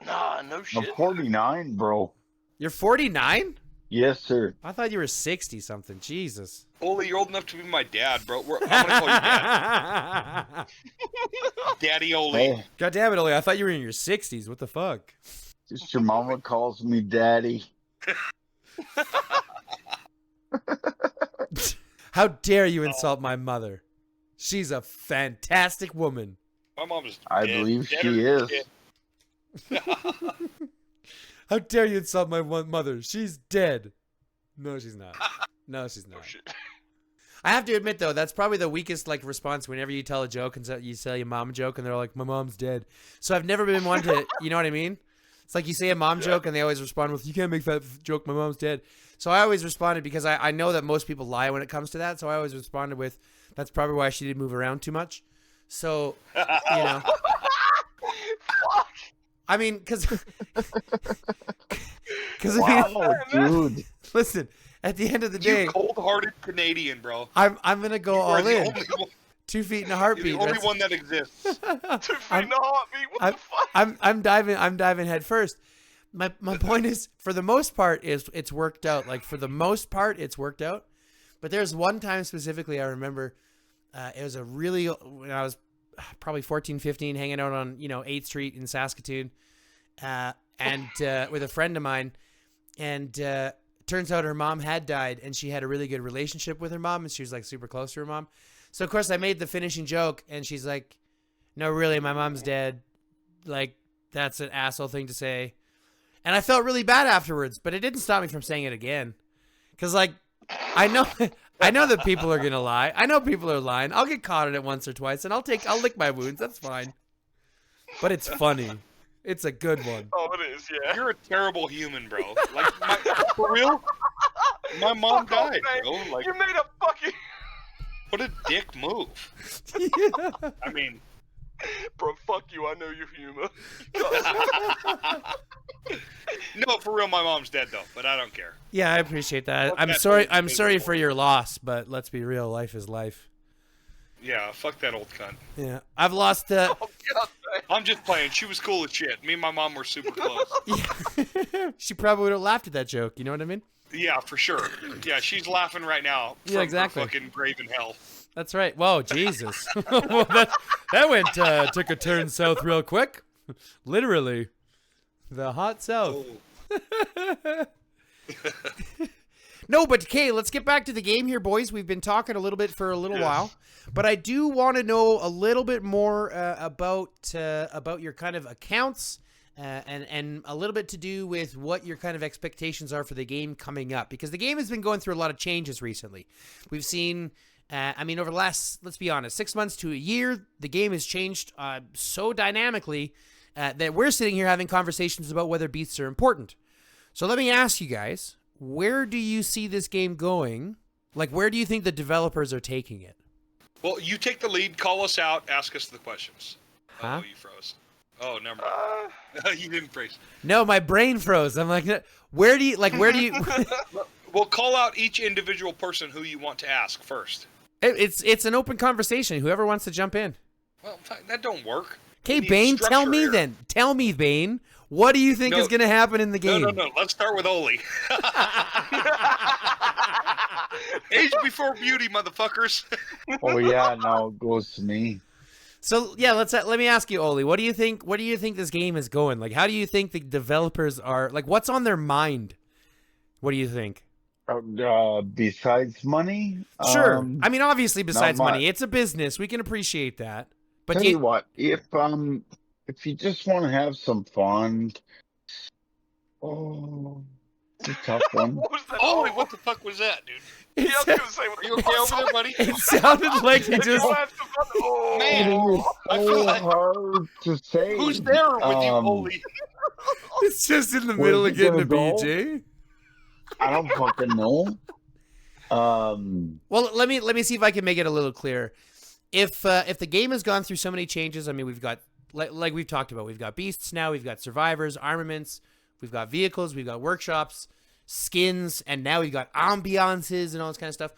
Nah, no shit. I'm 49, bro. You're 49? Yes, sir. I thought you were 60 something. Jesus. Ollie, you're old enough to be my dad, bro. I'm gonna call you dad. Daddy Ollie. Hey, God damn it, Ollie. I thought you were in your 60s. What the fuck? just your mama calls me daddy. How dare you insult my mother? She's a fantastic woman. My mom's I dead. believe Dead she or is. dead. How dare you insult my mother? She's dead. No, she's not. No, she's not. Oh, shit. I have to admit, though, that's probably the weakest response whenever you tell a joke and you tell your mom a joke and they're like, my mom's dead. So I've never been one to, you know what I mean? It's like you say a mom joke and they always respond with, you can't make that joke, my mom's dead. So I always responded because I know that most people lie when it comes to that. So I always responded with, that's probably why she didn't move around too much. So, Fuck. I mean, because Wow, dude. listen, at the end of the day, You cold-hearted Canadian, bro. I'm gonna go You are all the in. only one- 2 feet in a You're heartbeat. the only That's- one that exists. 2 feet in a heartbeat. What the fuck? I'm diving head first. My point is, for the most part, it's worked out. Like for the most part, it's worked out. But there's one time specifically I remember. It was when I was probably 14, 15, hanging out on 8th Street in Saskatoon, and with a friend of mine, and turns out her mom had died, and she had a really good relationship with her mom, and she was like super close to her mom. So of course I made the finishing joke, and she's like, "No, really, my mom's dead. like, that's an asshole thing to say. And I felt really bad afterwards, but it didn't stop me from saying it again. Because, like, I know that people are going to lie. I know people are lying. I'll get caught in it once or twice, and I'll lick my wounds. That's fine. But it's funny. It's a good one. Oh, it is, yeah. You're a terrible human, bro. Like, for real? My mom Fuck off, died, man. bro. Like, You made a fucking... what a dick move. Yeah. I mean, Bro, fuck you, I know your humor. no, for real, my mom's dead, though, but I don't care. Yeah, I appreciate that. Fuck I'm that sorry. old I'm sorry miserable. for your loss, but let's be real. Life is life. Yeah, fuck that old cunt. Yeah, I've lost. Oh, God, man. I'm just playing. She was cool as shit. Me and my mom were super close. Yeah. She probably would have laughed at that joke. You know what I mean? Yeah, for sure. Yeah, she's laughing right now. Yeah, From exactly. her fucking grave in hell. That's right. Whoa, Jesus. Well, that went took a turn south real quick. Literally, the hot south. Oh. No, but okay, let's get back to the game here, boys. We've been talking a little bit for a little while, but I do want to know a little bit more about your kind of accounts and a little bit to do with what your kind of expectations are for the game coming up, because the game has been going through a lot of changes recently. We've seen, I mean, over the last, let's be honest, 6 months to a year, the game has changed so dynamically that we're sitting here having conversations about whether beasts are important. So let me ask you guys, where do you see this game going? Like, where do you think the developers are taking it? Well, you take the lead, call us out, ask us the questions. Huh? Oh, you froze. Oh, never mind. You didn't freeze. No, my brain froze. I'm like, where do you? Well, call out each individual person who you want to ask first. It's an open conversation. Whoever wants to jump in. Well, that don't work. Okay, We need Bane, tell structure me here. then. Tell me, Bane. What do you think is going to happen in the game? No. Let's start with Oli. Age before beauty, motherfuckers. Oh yeah, now it goes to me. So yeah, let me ask you, Oli. What do you think? What do you think this game is going? Like, how do you think the developers are? Like, what's on their mind? What do you think? Besides money, Sure. I mean, obviously, besides much. money, it's a business. We can appreciate that. But tell do you what, if you just want to have some fun, it's a tough one. What was that? Oli, what the fuck was that, dude? Yeah, I was it, gonna say, what Are you okay over there, buddy? it sounded like he If you just. wanna have some fun- Oh. Man. I feel so like- hard to say. Who's there with you, Oli? It's just in the Where's middle it of getting a gonna go? BJ. I don't fucking know. Well, let me see if I can make it a little clearer. If the game has gone through so many changes, I mean, we've got like we've talked about, we've got beasts now, we've got survivors, armaments, we've got vehicles, we've got workshops, skins, and now we've got ambiances and all this kind of stuff.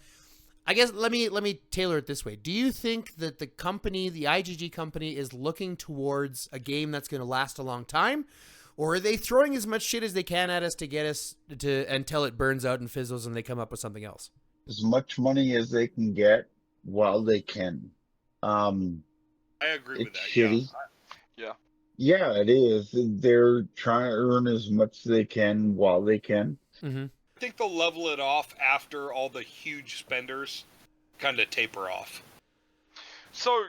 I guess let me tailor it this way. Do you think that the company, the IGG company, is looking towards a game that's going to last a long time, or are they throwing as much shit as they can at us to get us to until it burns out and fizzles and they come up with something else? As much money as they can get while they can. I agree with It's that. shitty. Yeah. Yeah, it is. They're trying to earn as much as they can while they can. Mm-hmm. I think they'll level it off after all the huge spenders kind of taper off. So,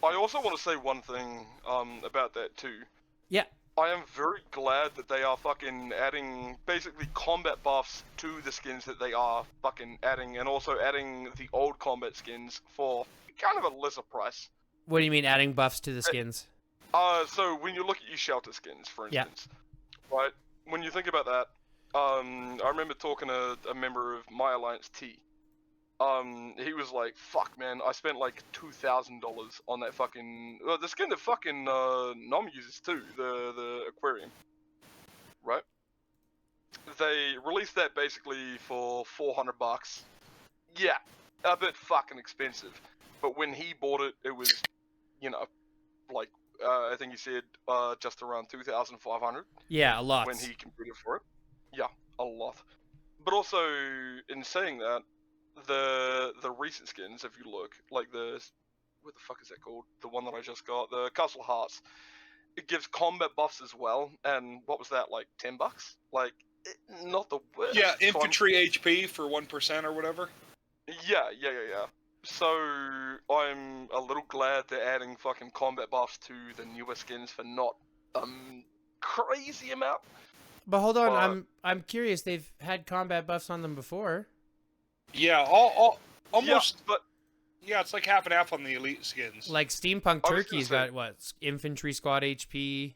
I also want to say one thing about that too. Yeah. I am very glad that they are fucking adding basically combat buffs to the skins that they are fucking adding, and also adding the old combat skins for kind of a lesser price. What do you mean adding buffs to the skins? So when you look at your shelter skins, for Yeah. instance, right? When you think about that, I remember talking to a member of my Alliance T. He was like, "Fuck, man, I spent like $2,000 on that fucking the skin that fucking Nom uses too, the aquarium, right? They released that basically for $400. Yeah, a bit fucking expensive. But when he bought it, it was, you know, like I think he said just around 2,500 Yeah, a lot. when he competed for it. Yeah, a lot. But also, in saying that, the recent skins, if you look, like what the fuck is that called? The one that I just got, the Castle Hearts. It gives combat buffs as well, and what was that, like $10? Like, not the worst. Yeah, So I'm- infantry HP for 1% or whatever. Yeah. So I'm a little glad they're adding fucking combat buffs to the newer skins for not crazy amount. But hold on, I'm curious. They've had combat buffs on them before. Yeah, all almost. Yeah, but Yeah, it's like half and half on the elite skins. Like Steampunk I was Turkey's gonna say- got what? Infantry squad HP.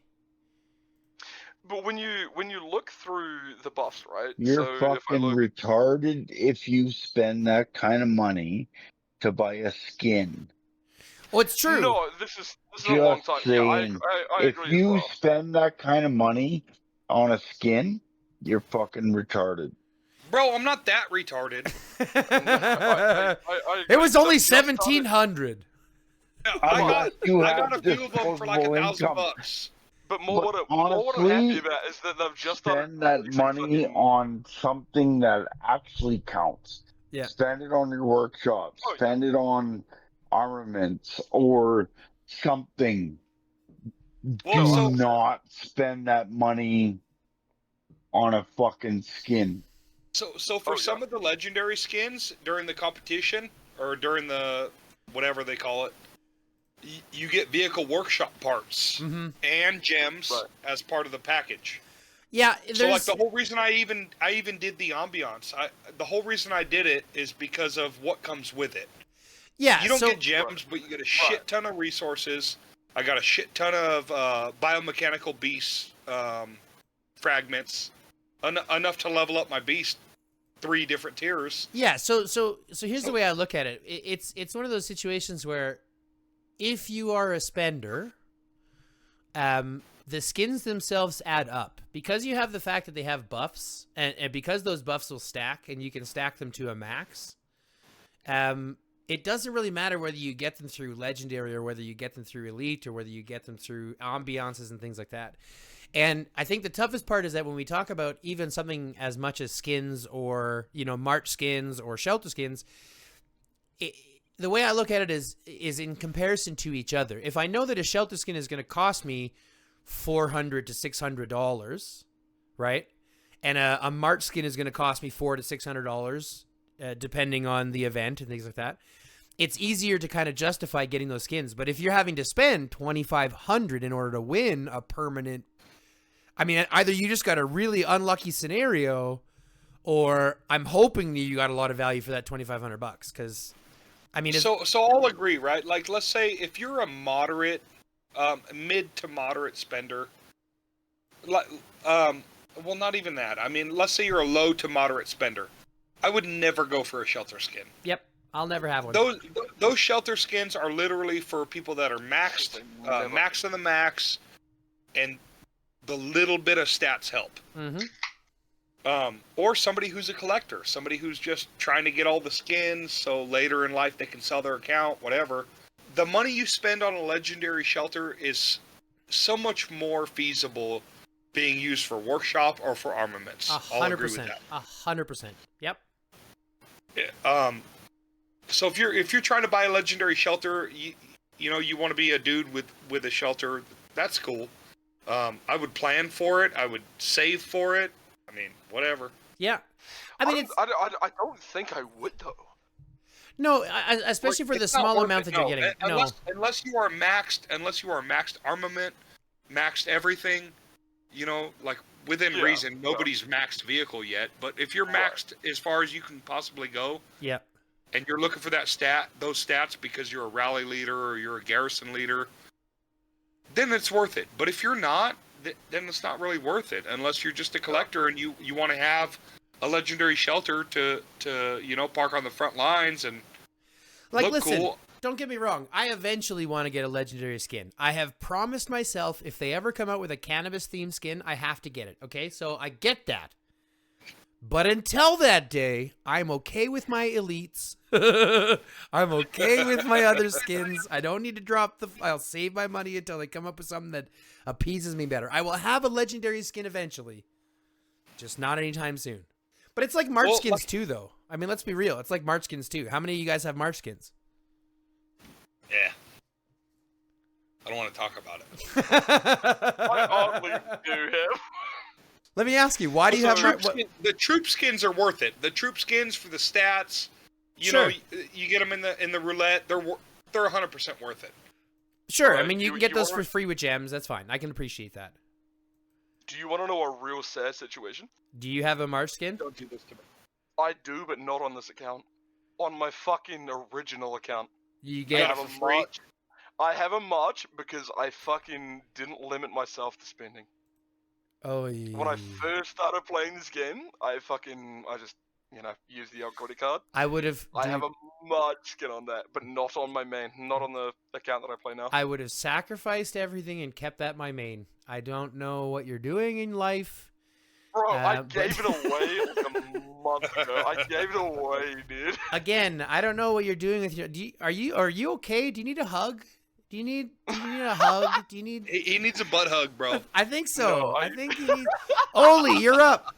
But when you look through the buffs, right? You're so if I fucking look, retarded if you spend that kind of money to buy a skin. Oh, it's true. no, this is a long Just time. Yeah, saying, I if agree as you well. spend that kind of money on a skin, you're fucking retarded. Bro, I'm not that retarded. I It was agree. only Just started- 1,700. Yeah, I Unless got you I have got a few of them for like disposable income. $1,000. But more But what I'm happy honestly, about is that they've just started spend that releasing money fucking- on something that actually counts. Yeah. Spend it on your workshop. Oh, yeah. Spend it on armaments or something. Well, Do so not spend that money on a fucking skin. So for Oh, yeah. some of the legendary skins during the competition or during the whatever they call it, you get vehicle workshop parts Mm-hmm. and gems Right. as part of the package. Yeah, So like there's the whole reason I even did the ambiance, the whole reason I did it is because of what comes with it. yeah. You don't so, get gems, but you get a shit ton of resources. I got a shit ton of biomechanical beast fragments, enough to level up my beast 3 different tiers. Yeah, so here's the way I look at it. It's one of those situations where if you are a spender, the skins themselves add up. Because you have the fact that they have buffs, and because those buffs will stack, and you can stack them to a max, it doesn't really matter whether you get them through Legendary or whether you get them through Elite or whether you get them through ambiances and things like that. And I think the toughest part is that when we talk about even something as much as skins or, March skins or shelter skins, the way I look at it is in comparison to each other. If I know that a shelter skin is going to cost me $400 to $600, right? And a March skin is going to cost me $400 to $600, depending on the event and things like that. It's easier to kind of justify getting those skins. But if you're having to spend $2,500 in order to win a permanent, I mean, either you just got a really unlucky scenario, or I'm hoping that you got a lot of value for that $2,500. Because, I mean, So I'll agree, right? Like, let's say if you're a moderate, mid to moderate spender, well, not even that. I mean, let's say you're a low to moderate spender. I would never go for a shelter skin. yep, I'll never have one. Those shelter skins are literally for people that are maxed, Never. max in the max, and the little bit of stats help. Mm-hmm. Or somebody who's a collector, somebody who's just trying to get all the skins, so later in life they can sell their account, whatever. The money you spend on a legendary shelter is so much more feasible being used for workshop or for armaments. I'll agree with 100%. that. 100%. Yep. So if you're trying to buy a legendary shelter, you want to be a dude with a shelter, that's cool. I would plan for it. I would save for it. I mean, whatever. Yeah. I mean, it's I don't think I would though. no, especially for the It's not small worth amount it, that you're no. getting. Unless you are maxed armament, maxed everything, like within Yeah, reason. right. Nobody's maxed vehicle yet, but if you're Right. maxed as far as you can possibly go, Yeah. and you're looking for those stats because you're a rally leader or you're a garrison leader, then it's worth it. But if you're not, then it's not really worth it unless you're just a collector and you want to have a legendary shelter to park on the front lines and Like, look listen, cool. don't get me wrong. I eventually want to get a legendary skin. I have promised myself if they ever come out with a cannabis themed skin, I have to get it. Okay, so I get that. But until that day, I'm okay with my elites. I'm okay with my other skins. I don't need to drop I'll save my money until they come up with something that appeases me better. I will have a legendary skin eventually, just not anytime soon. But it's like March Well, skins too, though. I mean, let's be real. It's like March skins too. How many of you guys have March skins? Yeah. I don't want to talk about it. I oddly do have. Let me ask you, why do you have The troop skins are worth it. The troop skins for the stats, You Sure. know, you get them in the roulette. They're 100% worth it. Sure. I Right, mean, you you- can get you those are- for free with gems. That's fine. I can appreciate that. Do you want to know a real sad situation? Do you have a March skin? Don't do this to me. I do, but not on this account. On my fucking original account. You I get have for a free? March. I have a March because I fucking didn't limit myself to spending. Oh yeah. When I first started playing this game, I just, used the old credit card. I would have. I have a March skin on that, but not on my main, not on the account that I play now. I would have sacrificed everything and kept that my main. I don't know what you're doing in life. Bro, I but- gave it away like a month ago. I gave it away, dude. Again, I don't know what you're doing with your. Are you okay? Do you need a hug? Do you need a hug? Do you need? He needs a butt hug, bro. I think so. No, I think he needs. Oli, you're up.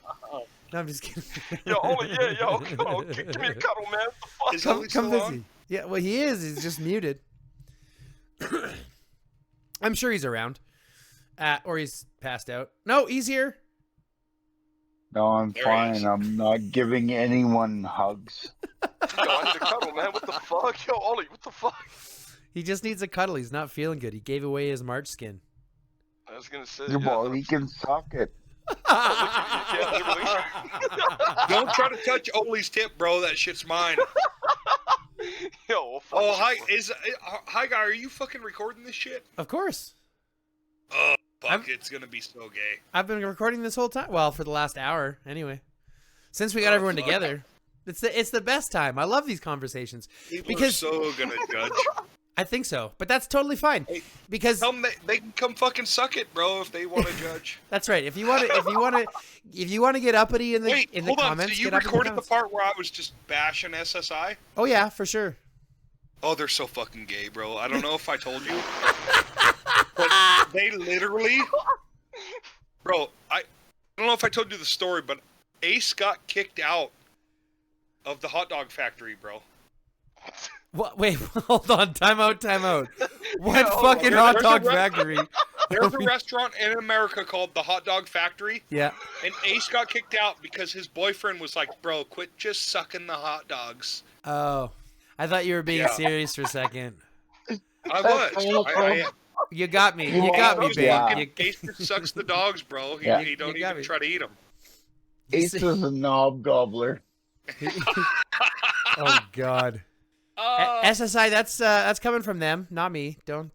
No, I'm just kidding. Yo, Oli, yeah, yo, give me a cuddle, man. What the fuck? Is come Oli come still on? busy. Yeah, well, he is. He's just muted. I'm sure he's around, or he's passed out. No, he's here. No, I'm There he is. fine. I'm not giving anyone hugs. Yo, I need a cuddle, man. What the fuck? Yo, Oli, what the fuck? He just needs a cuddle. He's not feeling good. He gave away his March skin. I was gonna say, Yeah, yeah, well, he can suck it. Don't try to touch Oli's tip, bro. That shit's mine. Yo, well, fuck Oh, you. hi, guy. Are you fucking recording this shit? Of course. Oh, fuck! I'm- It's gonna be so gay. I've been recording this whole time. Well, for the last hour, anyway. Since we got Oh, everyone fuck. together, it's the best time. I love these conversations. People Because- are so gonna judge. I think so, but that's totally fine Hey, because Tell them they can come fucking suck it, bro, if they want to judge. that's right. If you want to get uppity in the Wait, in the hold on. comments, So you get uppity in recorded the comments. part where I was just bashing SSI? Oh yeah, for sure. Oh, they're so fucking gay, bro. I don't know if I told you. But they literally... Bro, I don't know if I told you the story, but Ace got kicked out of the hot dog factory, bro. What? Wait, hold on. Time out. What Yeah, fucking there- hot there's dog a re- factory? There's a restaurant in America called the Hot Dog Factory, Yeah. and Ace got kicked out because his boyfriend was like, bro, quit just sucking the hot dogs. Oh, I thought you were being Yeah. serious for a second. I was. You got me. You You got me, Ace babe. Yeah. You- Ace just sucks the dogs, bro. He, Yeah. he don't You got even me. try to eat them. Ace is a knob gobbler. Oh God. Uh, SSI, that's coming from them, not me. Don't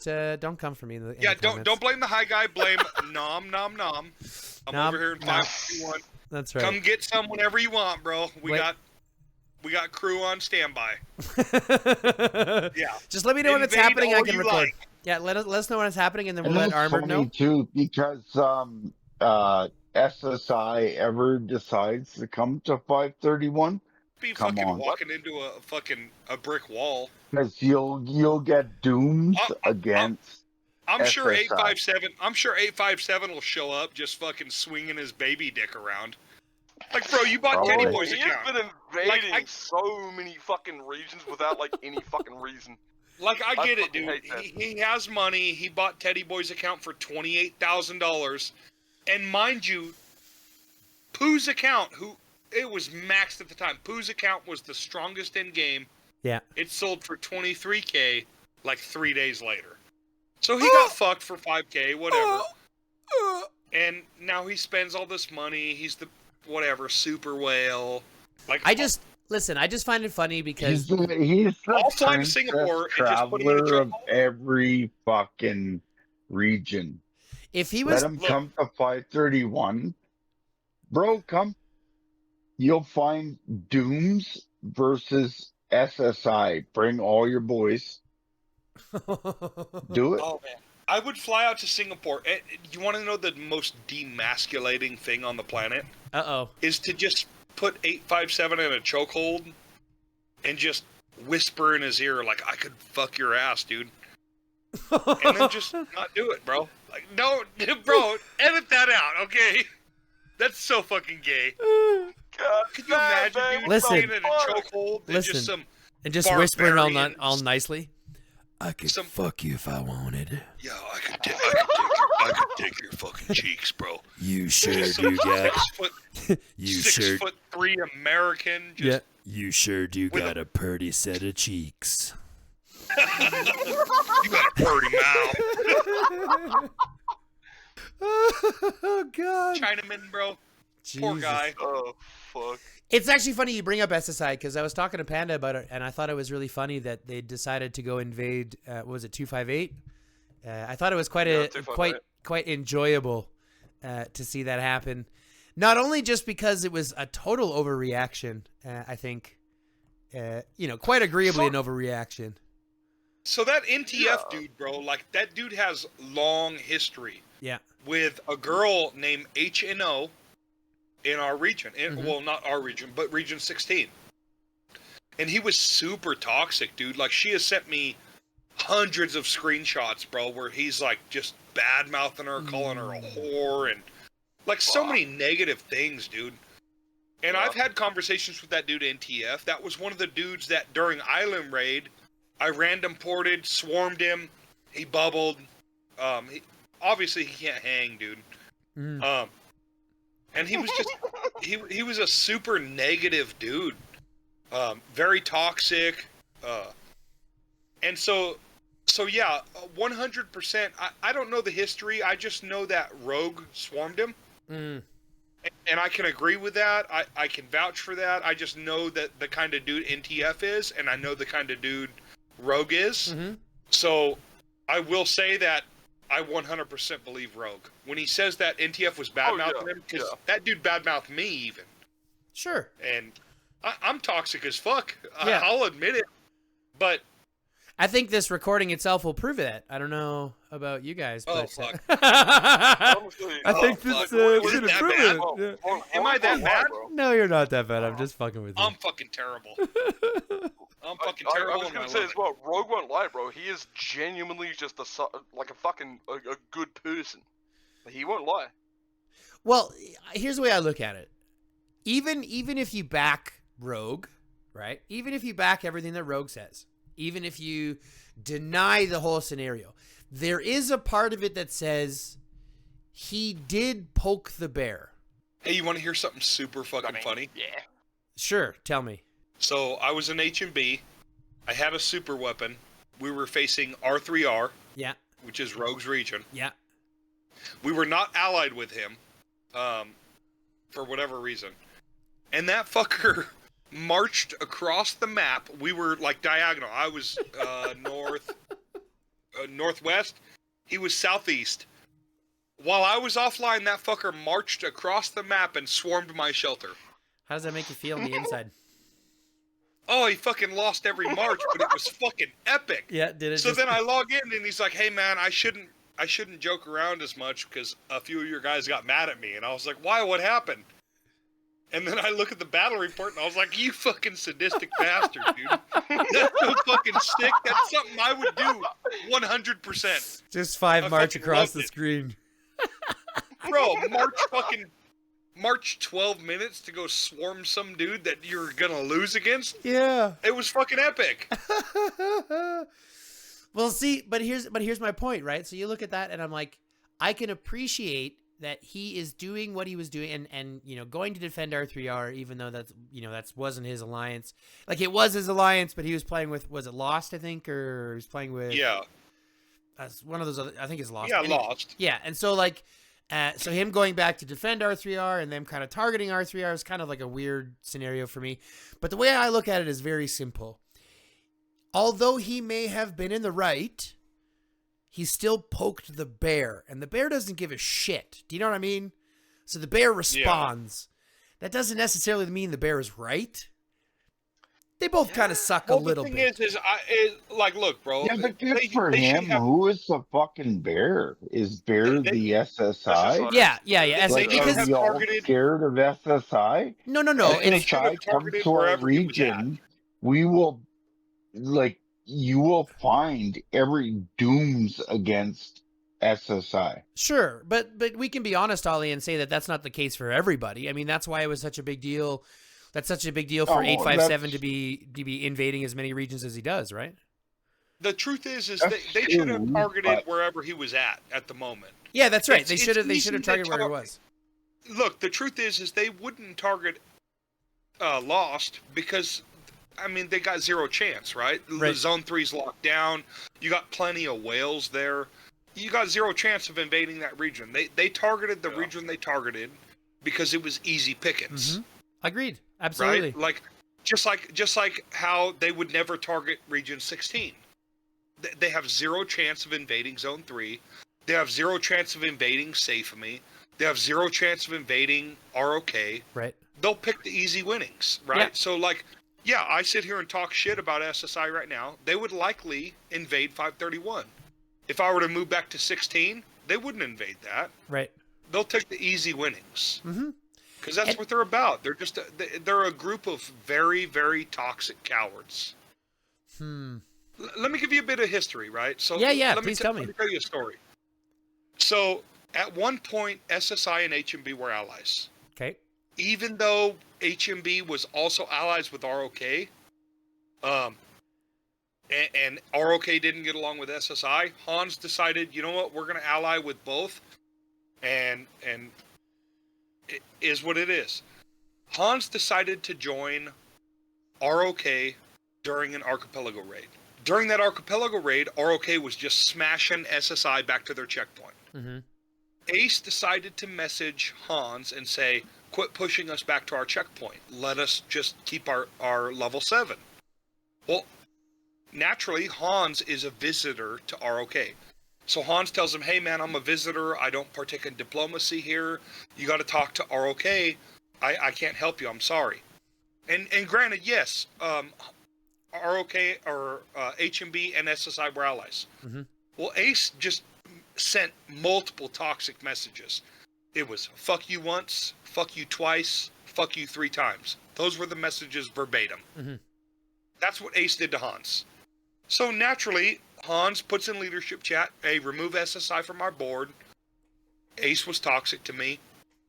come for me in the yeah, the don't comments. blame the high guy. Blame Nomnomnom. I'm Nom, over here in nom. 551. That's right. Come get some whenever you want, bro. We Wait. got crew on standby. Yeah. Just let me know when it's Invade happening. I all can you record. like. Yeah, let us know when it's happening, and then we'll And let it's Armored funny know. too because SSI ever decides to come to 531, Be Come fucking on. walking into a brick wall. because you'll get doomed against. I'm sure SSI. 857. I'm sure 857 will show up, just fucking swinging his baby dick around. Like, bro, you bought Probably. Teddy Bro, Boy's he account. has been invading Like, I- so many fucking regions without like any fucking reason. Like, I get it, fucking dude. hate that. He has money. He bought Teddy Boy's account for $28,000, and mind you, Pooh's account, it was maxed at the time. Pooh's account was the strongest in game. Yeah. It sold for $23K like 3 days later. So he got fucked for $5K, whatever. And now he spends all this money. He's the whatever super whale. Like I just find it funny because He's the I'll fly to princess Singapore and just put him in a traveler of chokehold. every fucking region. if he Let was him come to 531, bro. Come, you'll find Dooms versus SSI. Bring all your boys. Do it. Oh man, I would fly out to Singapore. You want to know the most demasculating thing on the planet Uh-oh. is to just put 857 in a chokehold and just whisper in his ear like, "I could fuck your ass, dude," and then just not do it, bro. Like, no, bro, edit that out, okay? That's so fucking gay. God, Could you imagine, man, dude, Listen. being in a chokehold and Listen. just some And just whispering all Barbarians. nicely. I could Some- fuck you if I wanted. yeah, I could take your fucking cheeks, bro. You sure Just some do, guy. 6 foot You 6 sure foot free American. Just, You sure do With got a pretty set of cheeks. You got a dirty mouth. Oh God. Chinaman, bro. Poor Jesus. guy. Oh fuck. It's actually funny you bring up SSI because I was talking to Panda about it, and I thought it was really funny that they decided to go invade. What was it, 258? I thought it was quite Yeah, a 258. quite enjoyable to see that happen. Not only just because it was a total overreaction, I think, quite agreeably an overreaction. So that NTF Yeah. dude, bro, like that dude has long history Yeah. with a girl named HNO in our region. Well, not our region, but region 16. And he was super toxic, dude. Like, she has sent me hundreds of screenshots, bro, where he's like just bad mouthing her, calling her a whore, and like so many negative things, dude. And Yeah. I've had conversations with that dude NTF. That was one of the dudes that during Island Raid, I random ported, swarmed him. He bubbled. Obviously he can't hang, dude. And he was just he was a super negative dude. Very toxic. And so yeah, 100%. I don't know the history. I just know that Rogue swarmed him. And I can agree with that. I can vouch for that. I just know that the kind of dude NTF is, and I know the kind of dude Rogue is. So I will say that I 100% believe Rogue. When he says that NTF was badmouthing him, because that dude badmouthed me even. Sure. And I'm toxic as fuck. Yeah. I'll admit it. But I think this recording itself will prove that. I don't know about you guys, Oh, but fuck. Honestly, I think fuck. this Was it should that prove bad? it. Yeah. Am I that bad? No, you're not that bad. I'm just fucking with you. I'm fucking terrible. I'm fucking I terrible. was and gonna I say love as well, Rogue won't lie, bro. He is genuinely just a fucking good person. He won't lie. Well, here's the way I look at it. Even if you back Rogue, right? Even if you back everything that Rogue says, even if you deny the whole scenario, there is a part of it that says he did poke the bear. Hey, you want to hear something super fucking funny? Yeah. Sure, tell me. So I was in H&B. I had a super weapon. We were facing R3R, Yeah, which is Rogue's region. yeah. We were not allied with him, for whatever reason. And that fucker marched across the map. We were like diagonal. I was northwest. He was southeast. While I was offline, that fucker marched across the map and swarmed my shelter. How does that make you feel on the inside? Oh, he fucking lost every march, but it was fucking epic. Yeah, did it? So then I log in and he's like, "Hey man, I shouldn't joke around as much because a few of your guys got mad at me." And I was like, "Why? What happened?" And then I look at the battle report and I was like, "You fucking sadistic bastard, dude. That's so fucking sick. That's something I would do 100%. Just 5 I march fucking across loved the it. screen. Bro, march 12 minutes to go swarm some dude that you're gonna lose against? Yeah. It was fucking epic." Well, see, but here's my point, right? So you look at that and I'm like, I can appreciate that he is doing what he was doing and going to defend R3R, even though that wasn't his alliance. Like, it was his alliance, but he was playing with, was it Lost, I think, or he was playing with Yeah. One of those other, I think it's Lost. Yeah, Anyway, Lost. Yeah, and so like so him going back to defend R3R and them kind of targeting R3R is kind of like a weird scenario for me. But the way I look at it is very simple. Although he may have been in the right, he still poked the bear, and the bear doesn't give a shit. Do you know what I mean? So the bear responds. That doesn't necessarily mean the bear is right. They both kind of suck a little the thing bit. is like, look, bro. Yeah, but good for they should him. have- Who is the fucking bear? Is Bear They- the SSI? SSI. Yeah. They Like, should because have are we all targeted- scared of SSI? no. they It's should have SSI comes targeted to our wherever he was at. region, we will, you will find every dooms against SSI. sure, but we can be honest, Ollie, and say that that's not the case for everybody. I mean, that's why it was such a big deal. That's such a big deal for Oh, 857 to that's- be invading as many regions as he does, right? The truth is That's they should have true, targeted but- wherever he was at the moment. Yeah, that's right. It's They should have easy to targeted where he tar- was. Look, the truth is they wouldn't target lost because, I mean, they got zero chance, right? Right. Zone 3's locked down. You got plenty of whales there. You got zero chance of invading that region. They targeted the region they targeted because it was easy pickings. Agreed. Absolutely. Right? Like just like how they would never target region 16. They have zero chance of invading zone 3. They have zero chance of invading Safemy. They have zero chance of invading ROK. Right. They'll pick the easy winnings, right? Yeah. So like, yeah, I sit here and talk shit about SSI right now. They would likely invade 531. If I were to move back to 16, they wouldn't invade that. Right. They'll take the easy winnings. Mm-hmm. Because that's what they're about. They're just they're a group of very, very toxic cowards. Let me give you a bit of history, right? So Yeah, let please tell me. Let me tell you a story. So at one point, SSI and HMB were allies. Okay. Even though HMB was also allies with ROK, and ROK didn't get along with SSI, Hans decided, you know what, we're going to ally with both, and it is what it is. Hans decided to join ROK during an archipelago raid. During that archipelago raid, ROK was just smashing SSI back to their checkpoint. Mm-hmm. Ace decided to message Hans and say, quit pushing us back to our checkpoint. Let us just keep our level 7. Well, naturally, Hans is a visitor to ROK. So Hans tells him, hey man, I'm a visitor. I don't partake in diplomacy here. You got to talk to ROK. I can't help you. I'm sorry. And granted, yes, ROK or HMB and SSI were allies. Mm-hmm. Well, Ace just sent multiple toxic messages. It was fuck you once, fuck you twice, fuck you 3 times. Those were the messages verbatim. Mm-hmm. That's what Ace did to Hans. So naturally, Hans puts in leadership chat, hey, remove SSI from our board. Ace was toxic to me.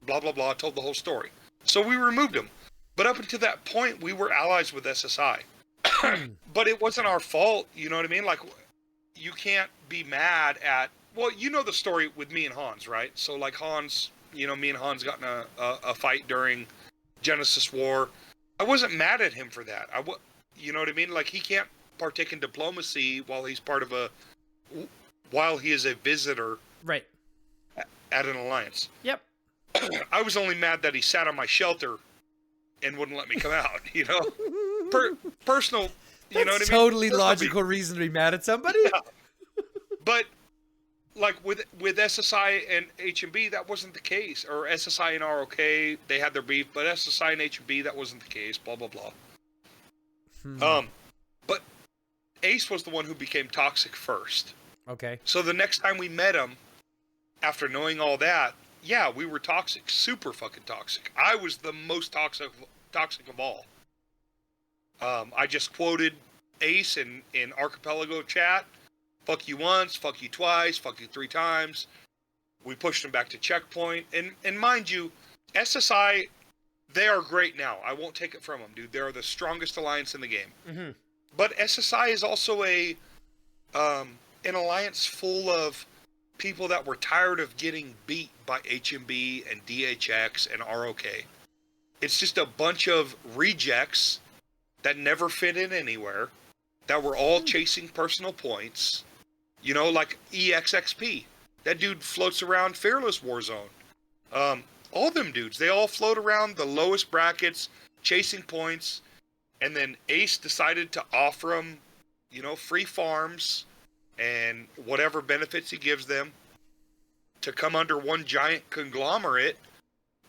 Blah, blah, blah. Told the whole story. So we removed him. But up until that point, we were allies with SSI. But it wasn't our fault. You know what I mean? Like, you can't be mad at... Well, you know the story with me and Hans, right? So, like, Hans... You know, me and Hans got in a fight during Genesis War. I wasn't mad at him for that. You know what I mean? Like, he can't partake in diplomacy while he's while he is a visitor, Right. at an alliance. Yep. I was only mad that he sat on my shelter and wouldn't let me come out. You know, personal. You know what I mean? Totally logical reason to be mad at somebody. Yeah. But like with SSI and HMB, that wasn't the case. Or SSI and ROK, they had their beef, but SSI and HMB, that wasn't the case. Blah blah blah. But Ace was the one who became toxic first. Okay. So the next time we met him, after knowing all that, yeah, we were toxic, super fucking toxic. I was the most toxic of all. I just quoted Ace in Archipelago chat. Fuck you once, fuck you twice, fuck you 3 times. We pushed him back to checkpoint. And mind you, SSI, they are great now. I won't take it from them, dude. They are the strongest alliance in the game. Mm-hmm. But SSI is also an alliance full of people that were tired of getting beat by HMB and DHX and ROK. It's just a bunch of rejects that never fit in anywhere, that were all chasing personal points. You know, like EXXP. That dude floats around Fearless Warzone. All them dudes, they all float around the lowest brackets, chasing points. And then Ace decided to offer them, you know, free farms and whatever benefits he gives them to come under one giant conglomerate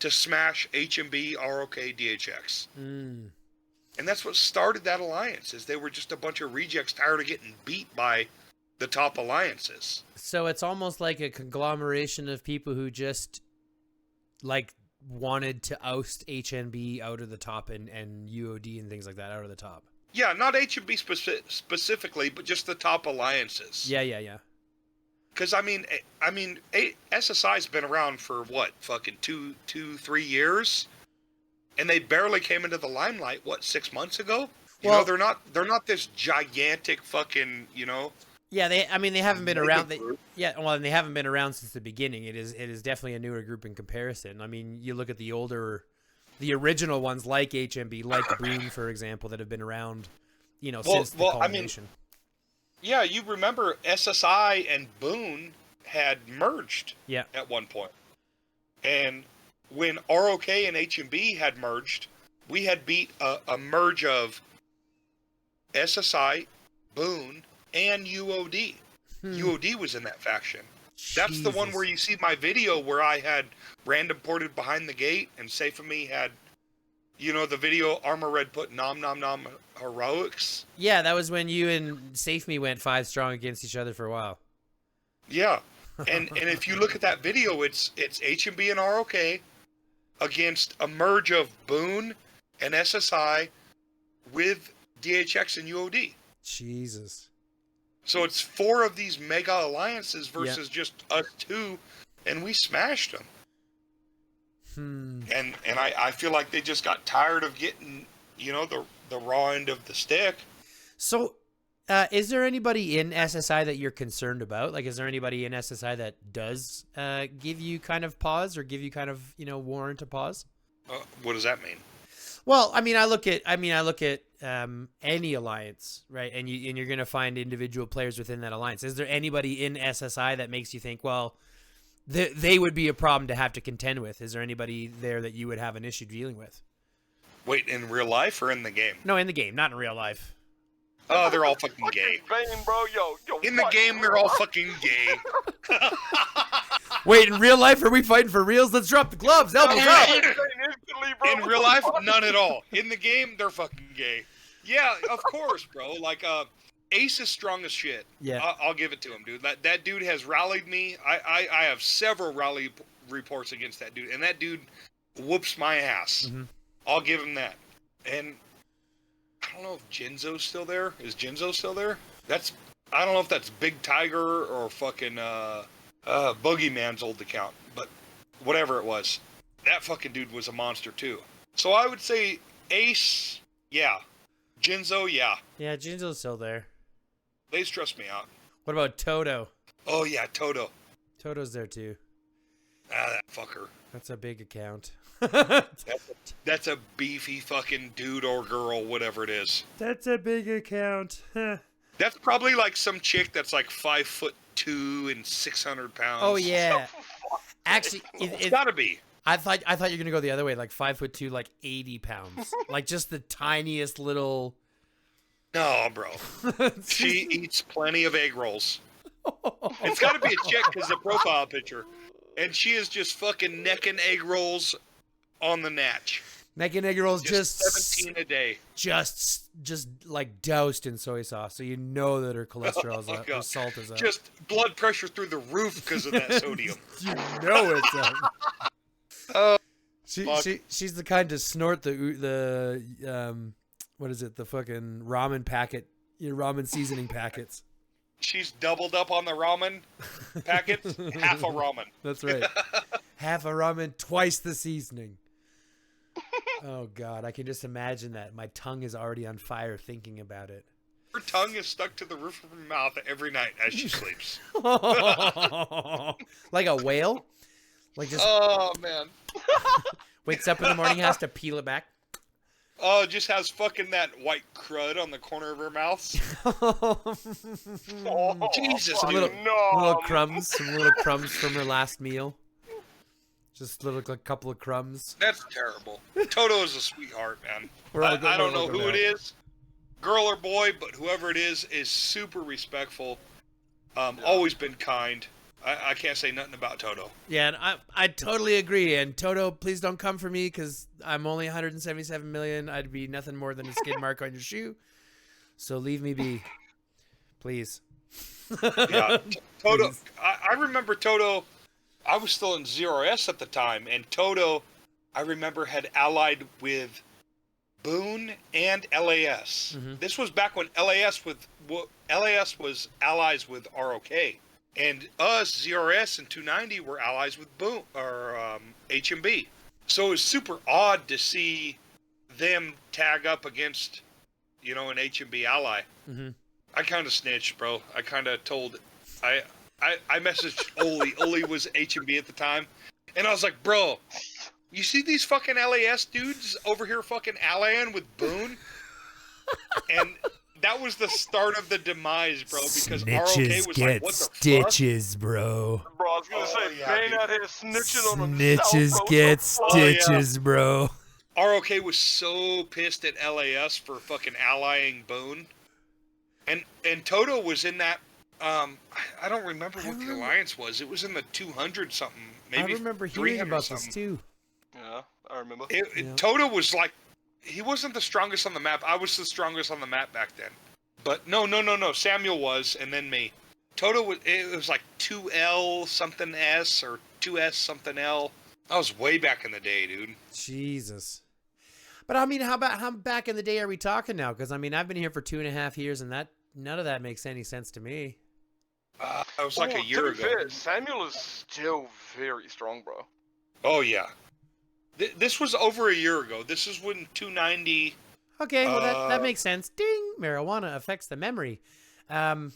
to smash HMB, ROK, DHX. And that's what started that alliance, is they were just a bunch of rejects tired of getting beat by the top alliances. So it's almost like a conglomeration of people who just like wanted to oust HNB out of the top and UOD and things like that out of the top. Yeah, not HMB specifically, but just the top alliances. Yeah. Because I mean, SSI's been around for what, fucking 3 years, and they barely came into the limelight. What, 6 months ago? You know, they're not this gigantic fucking, you know. Yeah, they haven't been around. And they haven't been around since the beginning. It is definitely a newer group in comparison. I mean, you look at the older the original ones like HMB, like Boone, for example, that have been around, since the culmination. Yeah, you remember SSI and Boone had merged at one point. And when ROK and HMB had merged, we had beat a merge of SSI, Boone, and UOD. UOD was in that faction. That's the one where you see my video where I had random ported behind the gate, and Safe of Me had, the video Armor Red put Nomnomnom heroics. Yeah, that was when you and Safe Me went 5 strong against each other for a while. Yeah, and if you look at that video, it's HMB and ROK against a merge of Boone and SSI with DHX and UOD. Jesus. So it's 4 of these mega alliances versus just us 2, and we smashed them. And I feel like they just got tired of getting, the raw end of the stick. So, is there anybody in SSI that you're concerned about? Like, is there anybody in SSI that does give you kind of pause, or give you kind of, warrant a pause? What does that mean? Well, I look at any alliance, right? And you're going to find individual players within that alliance. Is there anybody in SSI that makes you think, well, they would be a problem to have to contend with? Is there anybody there that you would have an issue dealing with? Wait, in real life or in the game? No, in the game, not in real life. Oh, they're all fucking gay. Bane, bro, yo, in the game, they're all fucking gay. Wait, in real life, are we fighting for reals? Let's drop the gloves, elbows up. In real life, none at all. In the game, they're fucking gay. Yeah, of course, bro. Like, Ace is strong as shit. Yeah. I'll give it to him, dude. That dude has rallied me. I have several rally reports against that dude, and that dude whoops my ass. Mm-hmm. I'll give him that. And I don't know if Jinzo's still there. Is Jinzo still there? I don't know if that's Big Tiger or fucking Boogeyman's old account, but whatever it was, that fucking dude was a monster too. So I would say Ace, yeah. Jinzo, yeah. Yeah, Jinzo's still there. They stress me out. What about Toto? Oh yeah, Toto. Toto's there too. That fucker. That's a big account. That's a beefy fucking dude or girl, whatever it is. That's a big account. That's probably like some chick that's like 5'2" and 600 pounds. Oh yeah. Actually, it's gotta be. I thought you were gonna go the other way, like 5'2", like 80 pounds, like just the tiniest little. No, bro. She eats plenty of egg rolls. It's got to be a chick because the profile picture, and she is just fucking necking egg rolls on the natch. Necking egg rolls, just 17 a day. Just like doused in soy sauce, so you know that her cholesterol is up, her salt is up. Just blood pressure through the roof because of that sodium. You know it's up. She's the kind to snort the what is it, the fucking ramen packet, your ramen seasoning packets. She's doubled up on the ramen packets, half a ramen. That's right. Half a ramen, twice the seasoning. Oh God, I can just imagine that. My tongue is already on fire thinking about it. Her tongue is stuck to the roof of her mouth every night as she sleeps. Like a whale? Like just. Oh man. Wakes up in the morning, has to peel it back. Oh, just has fucking that white crud on the corner of her mouth. Jesus, some dude. little crumbs from her last meal. Just a couple of crumbs. That's terrible. Toto is a sweetheart, man. I don't know who it is, girl or boy, but whoever it is super respectful. Always been kind. I can't say nothing about Toto. Yeah, and I totally agree. And Toto, please don't come for me because I'm only 177 million. I'd be nothing more than a skid mark on your shoe. So leave me be, please. Yeah, Toto. Please. I remember Toto. I was still in 0S at the time, and Toto, I remember, had allied with Boone and LAS. Mm-hmm. This was back when LAS was allies with ROK. And us, ZRS and 290, were allies with Boone or HMB. So it was super odd to see them tag up against, an HMB ally. Mm-hmm. I kind of snitched, bro. I kind of told, I messaged Oli. Oli was HMB at the time, and I was like, bro, You see these fucking LAS dudes over here fucking allying with Boone? And that was the start of the demise, bro, because ROK was like, what the stitches, bro. Bro, I was gonna say, Bane dude. out here snitching on himself, Snitches bro. get What the fuck? stitches, bro. fuck? ROK was so pissed at LAS for fucking allying Boone. And Toto was in that, I don't remember what the alliance was. It was in the 200 something, maybe I remember 300 hearing about something. this too. Yeah, I remember. Yeah. Toto was like, he wasn't the strongest on the map. I was the strongest on the map back then. But no. Samuel was, and then me. Toto was, it was like 2L something S or 2S something L. That was way back in the day, dude. Jesus. But I mean, how back in the day are we talking now? Because I mean, I've been here for 2.5 years, and none of that makes any sense to me. It was like a year to be ago. fair, Samuel is still very strong, bro. Oh, yeah. This was over a year ago. This is when 290... Okay, well that makes sense. Ding! Marijuana affects the memory. Yeah,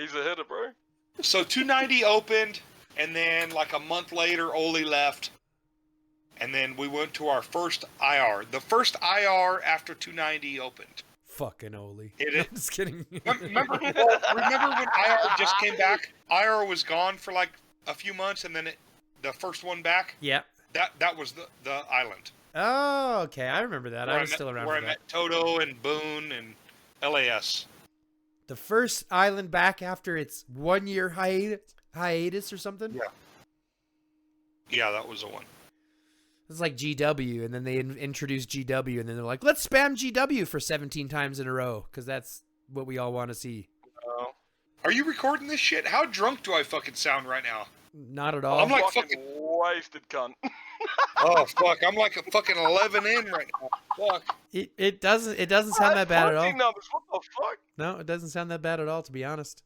he's a hitter, bro. So 290 opened, and then like a month later, Oli left. And then we went to our first IR. The first IR after 290 opened. Fucking Oli. I'm just kidding. Remember when IR just came back? IR was gone for like a few months, and then the first one back. Yeah. That was the island. Oh, okay. I remember that. I was still around where for I that. met Toto and Boone and LAS. The first island back after its 1 year hiatus or something. Yeah, that was the one. It's like GW, and then they introduced GW, and then they're like, let's spam GW for 17 times in a row, because that's what we all want to see. Are you recording this shit? How drunk do I fucking sound right now? Not at all. I'm like fucking wasted, cunt. Oh fuck! I'm like a fucking 11 in right now. Fuck. It doesn't sound that bad at all. Numbers, what the fuck? No, it doesn't sound that bad at all, to be honest.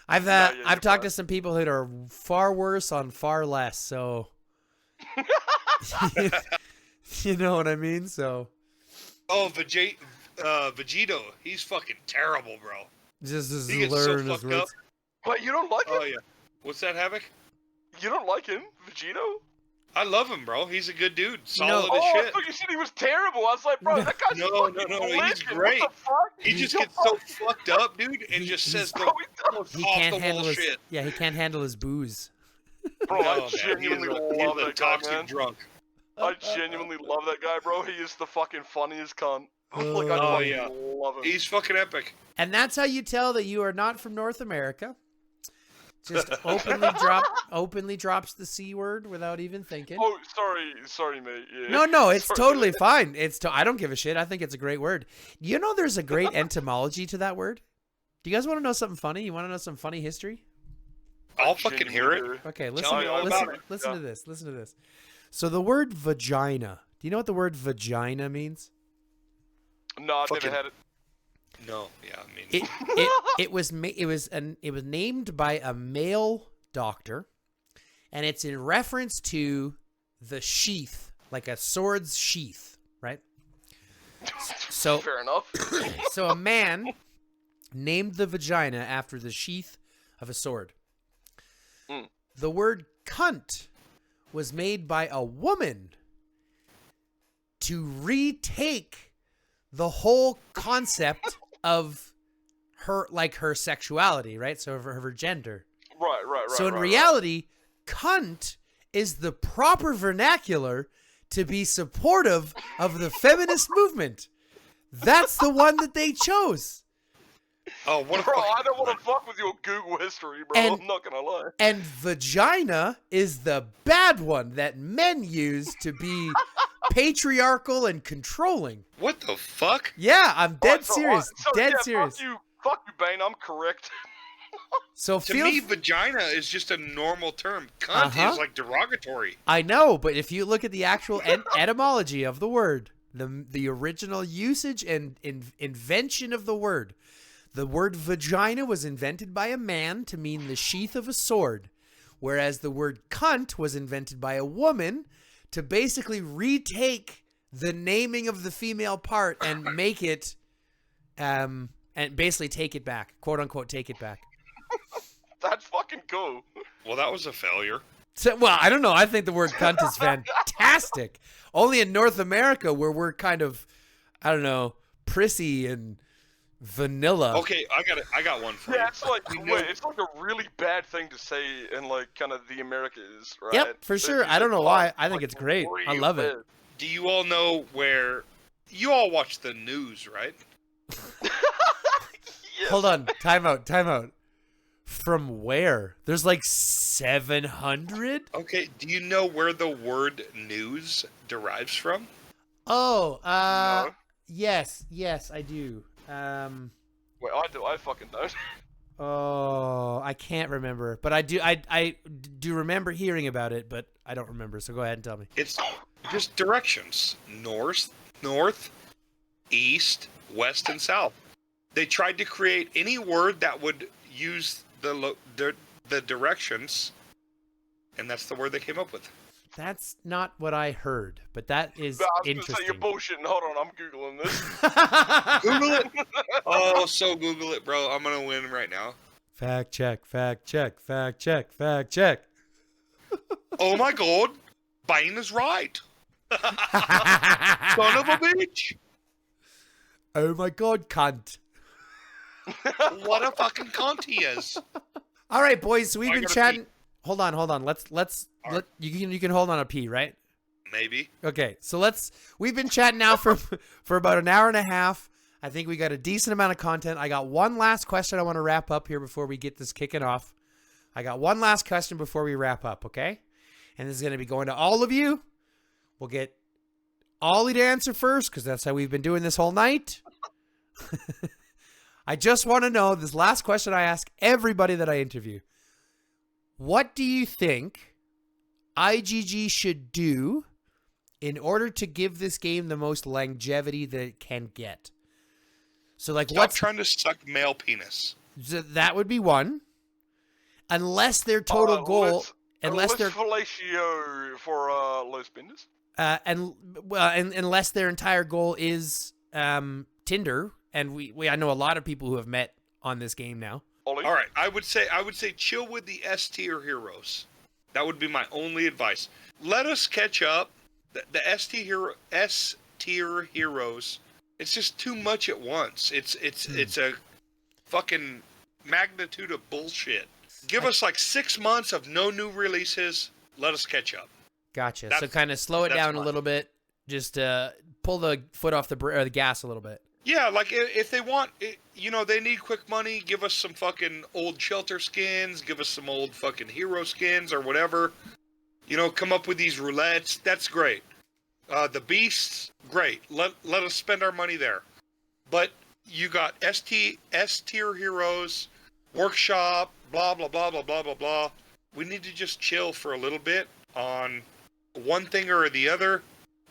I've yeah, I've talked to some people that are far worse on far less, so you know what I mean. So Vegito, he's fucking terrible, bro. just He gets learn so his fucked up. roots. Wait, you don't like him? Oh yeah. What's that, Havoc? You don't like him, Vegito? I love him, bro. He's a good dude. Solid No. as Oh, I shit. thought you said he was terrible. I was like, bro, that guy's No, fucking he's legend. great. What the fuck? He just gets so fucked up, dude, and just he's- says the Bro, he most He off can't the handle wall his shit. he can't handle his booze. Bro, I No, man, genuinely he's love a that guy, toxic man. drunk. I genuinely love that guy, bro. He is the fucking funniest cunt. Like, I Oh, fucking yeah. love him. He's fucking epic. And that's how you tell that you are not from North America. Just openly drops the C word without even thinking. Oh, sorry, mate. Yeah. No, it's Sorry, totally mate. fine. I don't give a shit. I think it's a great word. You know, there's a great etymology to that word. Do you guys want to know something funny? You want to know some funny history? I'll fucking hear it. Genuinely do. Okay, Tell listen. me all Listen, about it. listen Yeah. to this. Listen to this. So the word vagina. Do you know what the word vagina means? No, I've Fucking- never had it. No, yeah, I mean, It was named by a male doctor, and it's in reference to the sheath, like a sword's sheath, right? So Fair enough. so a man named the vagina after the sheath of a sword. Mm. The word cunt was made by a woman to retake the whole concept of her sexuality, right? So of her gender. Right. So in right. reality, cunt is the proper vernacular to be supportive of the feminist movement. That's the one that they chose. oh, what a Bro, fucking... I don't want to fuck with your Google history, bro. And- I'm not gonna lie. And vagina is the bad one that men use to be patriarchal and controlling. What the fuck? Yeah, I'm dead Alright, so, serious. Dead yeah, serious. Fuck you, Bane. I'm correct. So To feel me, vagina is just a normal term. Cunt Uh-huh. is like derogatory. I know, but if you look at the actual etymology of the word, the original usage and invention of the word vagina was invented by a man to mean the sheath of a sword, whereas the word cunt was invented by a woman to basically retake the naming of the female part and make it, and basically take it back, quote unquote, take it back. That's fucking cool. Well, that was a failure. So, well, I don't know. I think the word cunt is fantastic. Only in North America where we're kind of, I don't know, prissy and vanilla. Okay, I got one for you. Yeah, it's like You know- it's like a really bad thing to say in like kind of the Americas, right? Yep, for sure. I don't know why. I think it's great. I love it. Do you all know where? You all watch the news, right? Yes. Hold on. Time out. From where? There's like 700? Okay. Do you know where the word news derives from? Oh, No. yes, I do. Wait, I fucking don't. Oh, I can't remember, but I do remember hearing about it, but I don't remember. So go ahead and tell me. It's just directions: north, east, west, and south. They tried to create any word that would use the directions, and that's the word they came up with. That's not what I heard, but that is I was gonna say interesting. you're bullshitting. Hold on, I'm googling this. Google it. Oh, so Google it, bro. I'm gonna win right now. Fact check. Oh my god, Bane is right. Son of a bitch. Oh my god, cunt. What a fucking cunt he is. All right, boys. So we've I been gotta chatting. Hold on. Let's All right. you can hold on a pee, right? Maybe. Okay. So we've been chatting now for about an hour and a half. I think we got a decent amount of content. I got one last question I want to wrap up here before we get this kicking off. I got one last question before we wrap up, okay? And this is going to be going to all of you. We'll get Ollie to answer first because that's how we've been doing this whole night. I just want to know, this last question I ask everybody that I interview. What do you think IGG should do in order to give this game the most longevity that it can get? So, like, Stop trying to suck male penis. that would be one. Unless their total goal, unless their fellatio for low spenders. unless their entire goal is Tinder, and I know a lot of people who have met on this game now. Ollie? All right, I would say chill with the S tier heroes. That would be my only advice. Let us catch up. The S tier heroes. It's just too much at once. It's a fucking magnitude of bullshit. Give us like 6 months of no new releases. Let us catch up. Gotcha. So kind of slow it down a little bit. Just pull the foot off the gas a little bit. Yeah, like if they want, they need quick money. Give us some fucking old shelter skins. Give us some old fucking hero skins or whatever. Come up with these roulettes. That's great. The beasts, great. Let us spend our money there. But you got S tier heroes, workshop, blah blah blah blah blah blah blah. We need to just chill for a little bit on one thing or the other,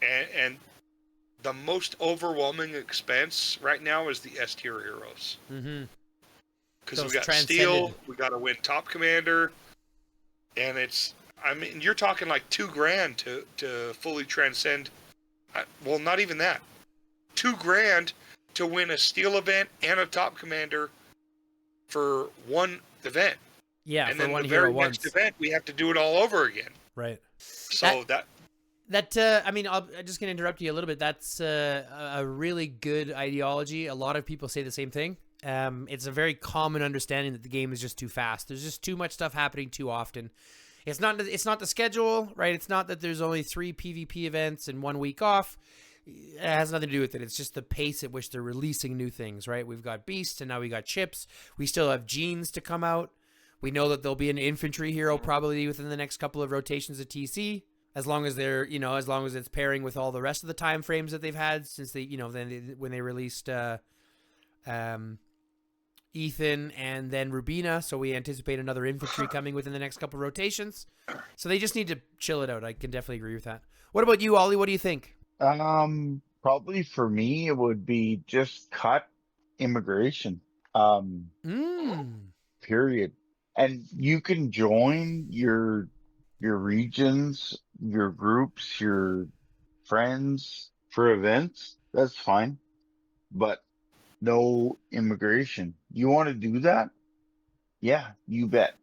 and the most overwhelming expense right now is the S tier heroes. Mm-hmm. Because we got Steel, we got to win Top Commander, and you're talking like $2,000 to fully transcend. Well, not even that. $2,000 to win a Steel event and a Top Commander for one event. Yeah, and for then one the hero very once. next event, we have to do it all over again. Right. So I'm just going to interrupt you a little bit. That's a really good ideology. A lot of people say the same thing. It's a very common understanding that the game is just too fast. There's just too much stuff happening too often. It's not the schedule, right? It's not that there's only 3 PvP events and 1 week off. It has nothing to do with it. It's just the pace at which they're releasing new things, right? We've got Beast and now we got Chips. We still have Genes to come out. We know that there'll be an infantry hero probably within the next couple of rotations of TC. As long as they're, as long as it's pairing with all the rest of the time frames that they've had since when they released Ethan and then Rubina. So we anticipate another infantry coming within the next couple of rotations. So they just need to chill it out. I can definitely agree with that. What about you, Ollie? What do you think? Probably for me, it would be just cut immigration. Period. And you can join your regions, your groups, your friends for events. That's fine. But no immigration. You want to do that? Yeah, you bet.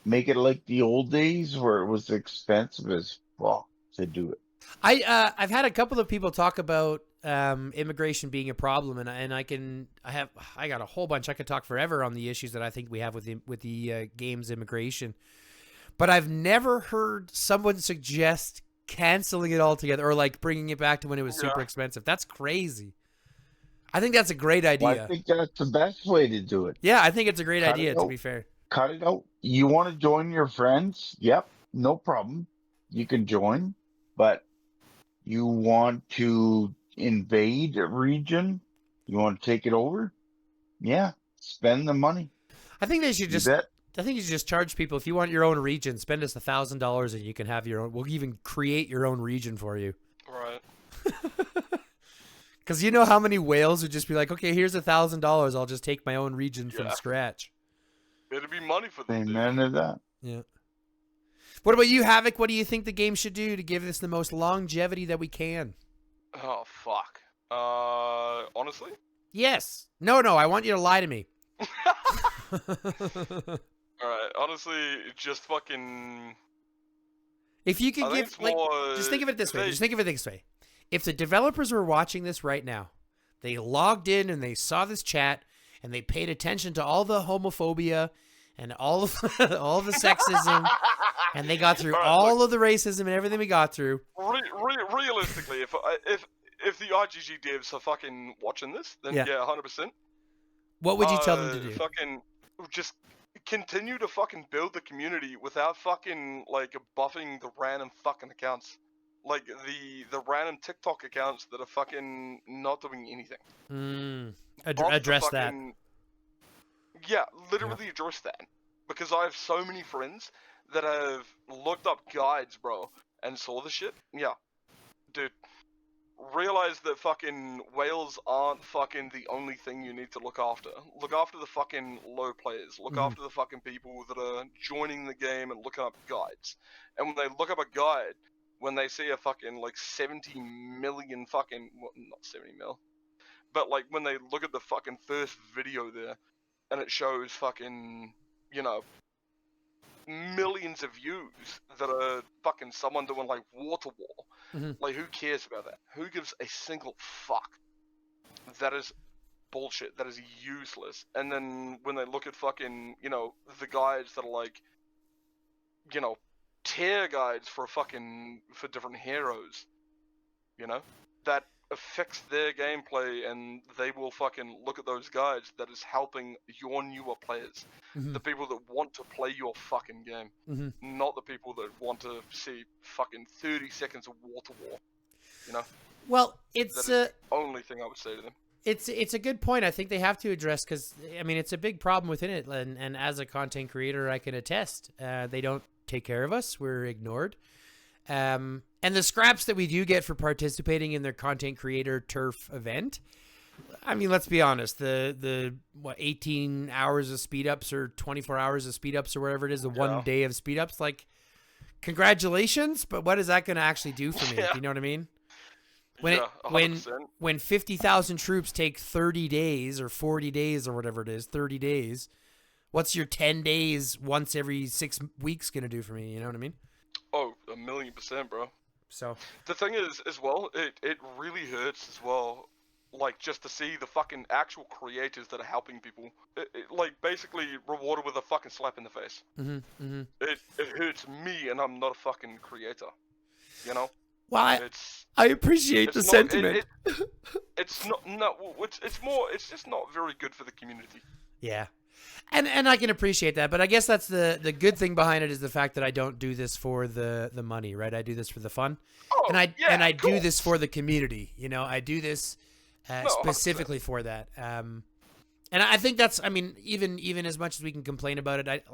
make it like the old days where it was expensive as fuck to do it. I've had a couple of people talk about immigration being a problem, and I got a whole bunch. I could talk forever on the issues that I think we have with the game's immigration, but I've never heard someone suggest canceling it altogether or like bringing it back to when it was super expensive. That's crazy. I think that's a great idea. Well, I think that's the best way to do it. Yeah, I think it's a great Cut idea, it to out. be fair. Cut it out. You want to join your friends? Yep, no problem. You can join, but you want to invade a region? You want to take it over? Yeah, spend the money. I think they should You bet. I think you should just charge people, if you want your own region, spend us $1,000 and you can have your own. We'll even create your own region for you. Right. Because you know how many whales would just be like, okay, here's $1,000. I'll just take my own region from scratch. It'd be money for them. Amen to that. Yeah. What about you, Havoc? What do you think the game should do to give this the most longevity that we can? Oh, fuck. Honestly? Yes. No, I want you to lie to me. Alright, honestly, just fucking... If you could I think give, it's like, more, just think of it this way. they- Just think of it this way. If the developers were watching this right now, they logged in and they saw this chat and they paid attention to all the homophobia and all of all the sexism, and they got through Alright, all of the racism and everything we got through. Realistically, if the RGG devs are fucking watching this, then Yeah. yeah, 100%. What would you tell them to do? Fucking just continue to fucking build the community without fucking like buffing the random fucking accounts, like the random TikTok accounts that are fucking not doing anything. Buff the Address that. fucking- Yeah, literally address that, because I have so many friends that have looked up guides, bro, and saw the shit. Yeah, dude. Realize that fucking whales aren't fucking the only thing you need to look after. Look after the fucking low players. Look after the fucking people that are joining the game and looking up guides. And when they look up a guide, when they see a fucking like 70 million fucking, well, not 70 mil, but like when they look at the fucking first video there, and it shows fucking, you know, millions of views that are fucking someone doing like water war. Like, who cares about that? Who gives a single fuck? That is bullshit. That is useless. And then when they look at fucking, you know, the guides that are like, you know, tier guides for different heroes, you know, that affects their gameplay, and they will fucking look at those guides. That is helping your newer players, the people that want to play your fucking game, not the people that want to see fucking 30 seconds of water war, you know. Well, it's the only thing I would say to them. It's a good point. I think they have to address, because I mean, it's a big problem within it, and as a content creator, I can attest. They don't take care of us. We're ignored. And the scraps that we do get for participating in their content creator turf event, I mean, let's be honest, the 18 hours of speed ups or 24 hours of speed ups or whatever it is, the 1 day of speed ups, like, congratulations, but what is that going to actually do for me? Do you know what I mean? When 50,000 troops take 30 days or 40 days or whatever it is, 30 days, what's your 10 days once every 6 weeks going to do for me? You know what I mean? Oh, 1,000,000%, bro. So the thing is, as well, it really hurts as well, like, just to see the fucking actual creators that are helping people, like, basically rewarded with a fucking slap in the face. It hurts me, and I'm not a fucking creator, you know. Well, I appreciate the sentiment. It's just not very good for the community. Yeah. And I can appreciate that, but I guess that's the good thing behind it, is the fact that I don't do this for the money, right? I do this for the fun. Oh, and I cool. do this for the community. You know, I do this specifically for that. And I think that's, I mean, even as much as we can complain about it,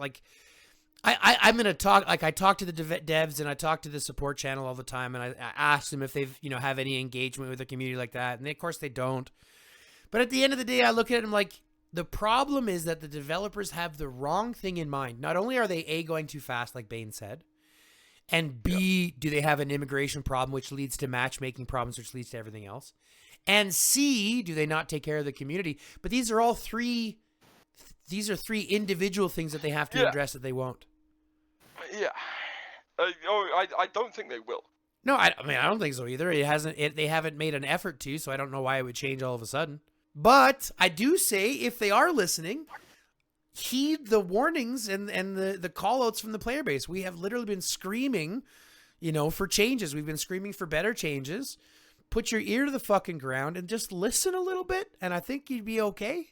I'm going to talk, like, I talk to the devs and I talk to the support channel all the time, and I ask them if they've, you know, have any engagement with the community like that. And of course they don't. But at the end of the day, I look at them like, the problem is that the developers have the wrong thing in mind. Not only are they A, going too fast, like Bane said, and B, do they have an immigration problem, which leads to matchmaking problems, which leads to everything else, and C, do they not take care of the community? But these are all three individual things that they have to address that they won't. Yeah. I don't think they will. No, I mean, I don't think so either. They haven't made an effort to, so I don't know why it would change all of a sudden. But I do say, if they are listening, heed the warnings and the call outs from the player base. We have literally been screaming, for changes. We've been screaming for better changes. Put your ear to the fucking ground and just listen a little bit, and I think you'd be okay.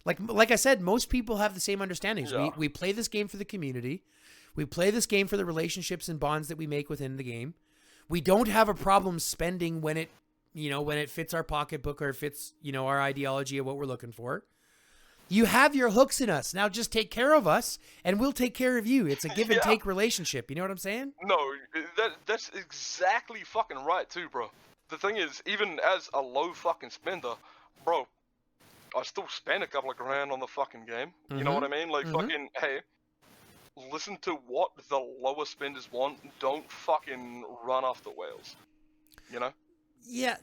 Like I said, most people have the same understandings. Yeah. We play this game for the community. We play this game for the relationships and bonds that we make within the game. We don't have a problem spending when it fits our pocketbook or fits, our ideology of what we're looking for. You have your hooks in us. Now just take care of us and we'll take care of you. It's a give and take relationship. You know what I'm saying? No, that's exactly fucking right too, bro. The thing is, even as a low fucking spender, bro, I still spend a couple of grand on the fucking game. You know what I mean? Like, fucking, hey, listen to what the lower spenders want. Don't fucking run off the whales. You know? Yeah.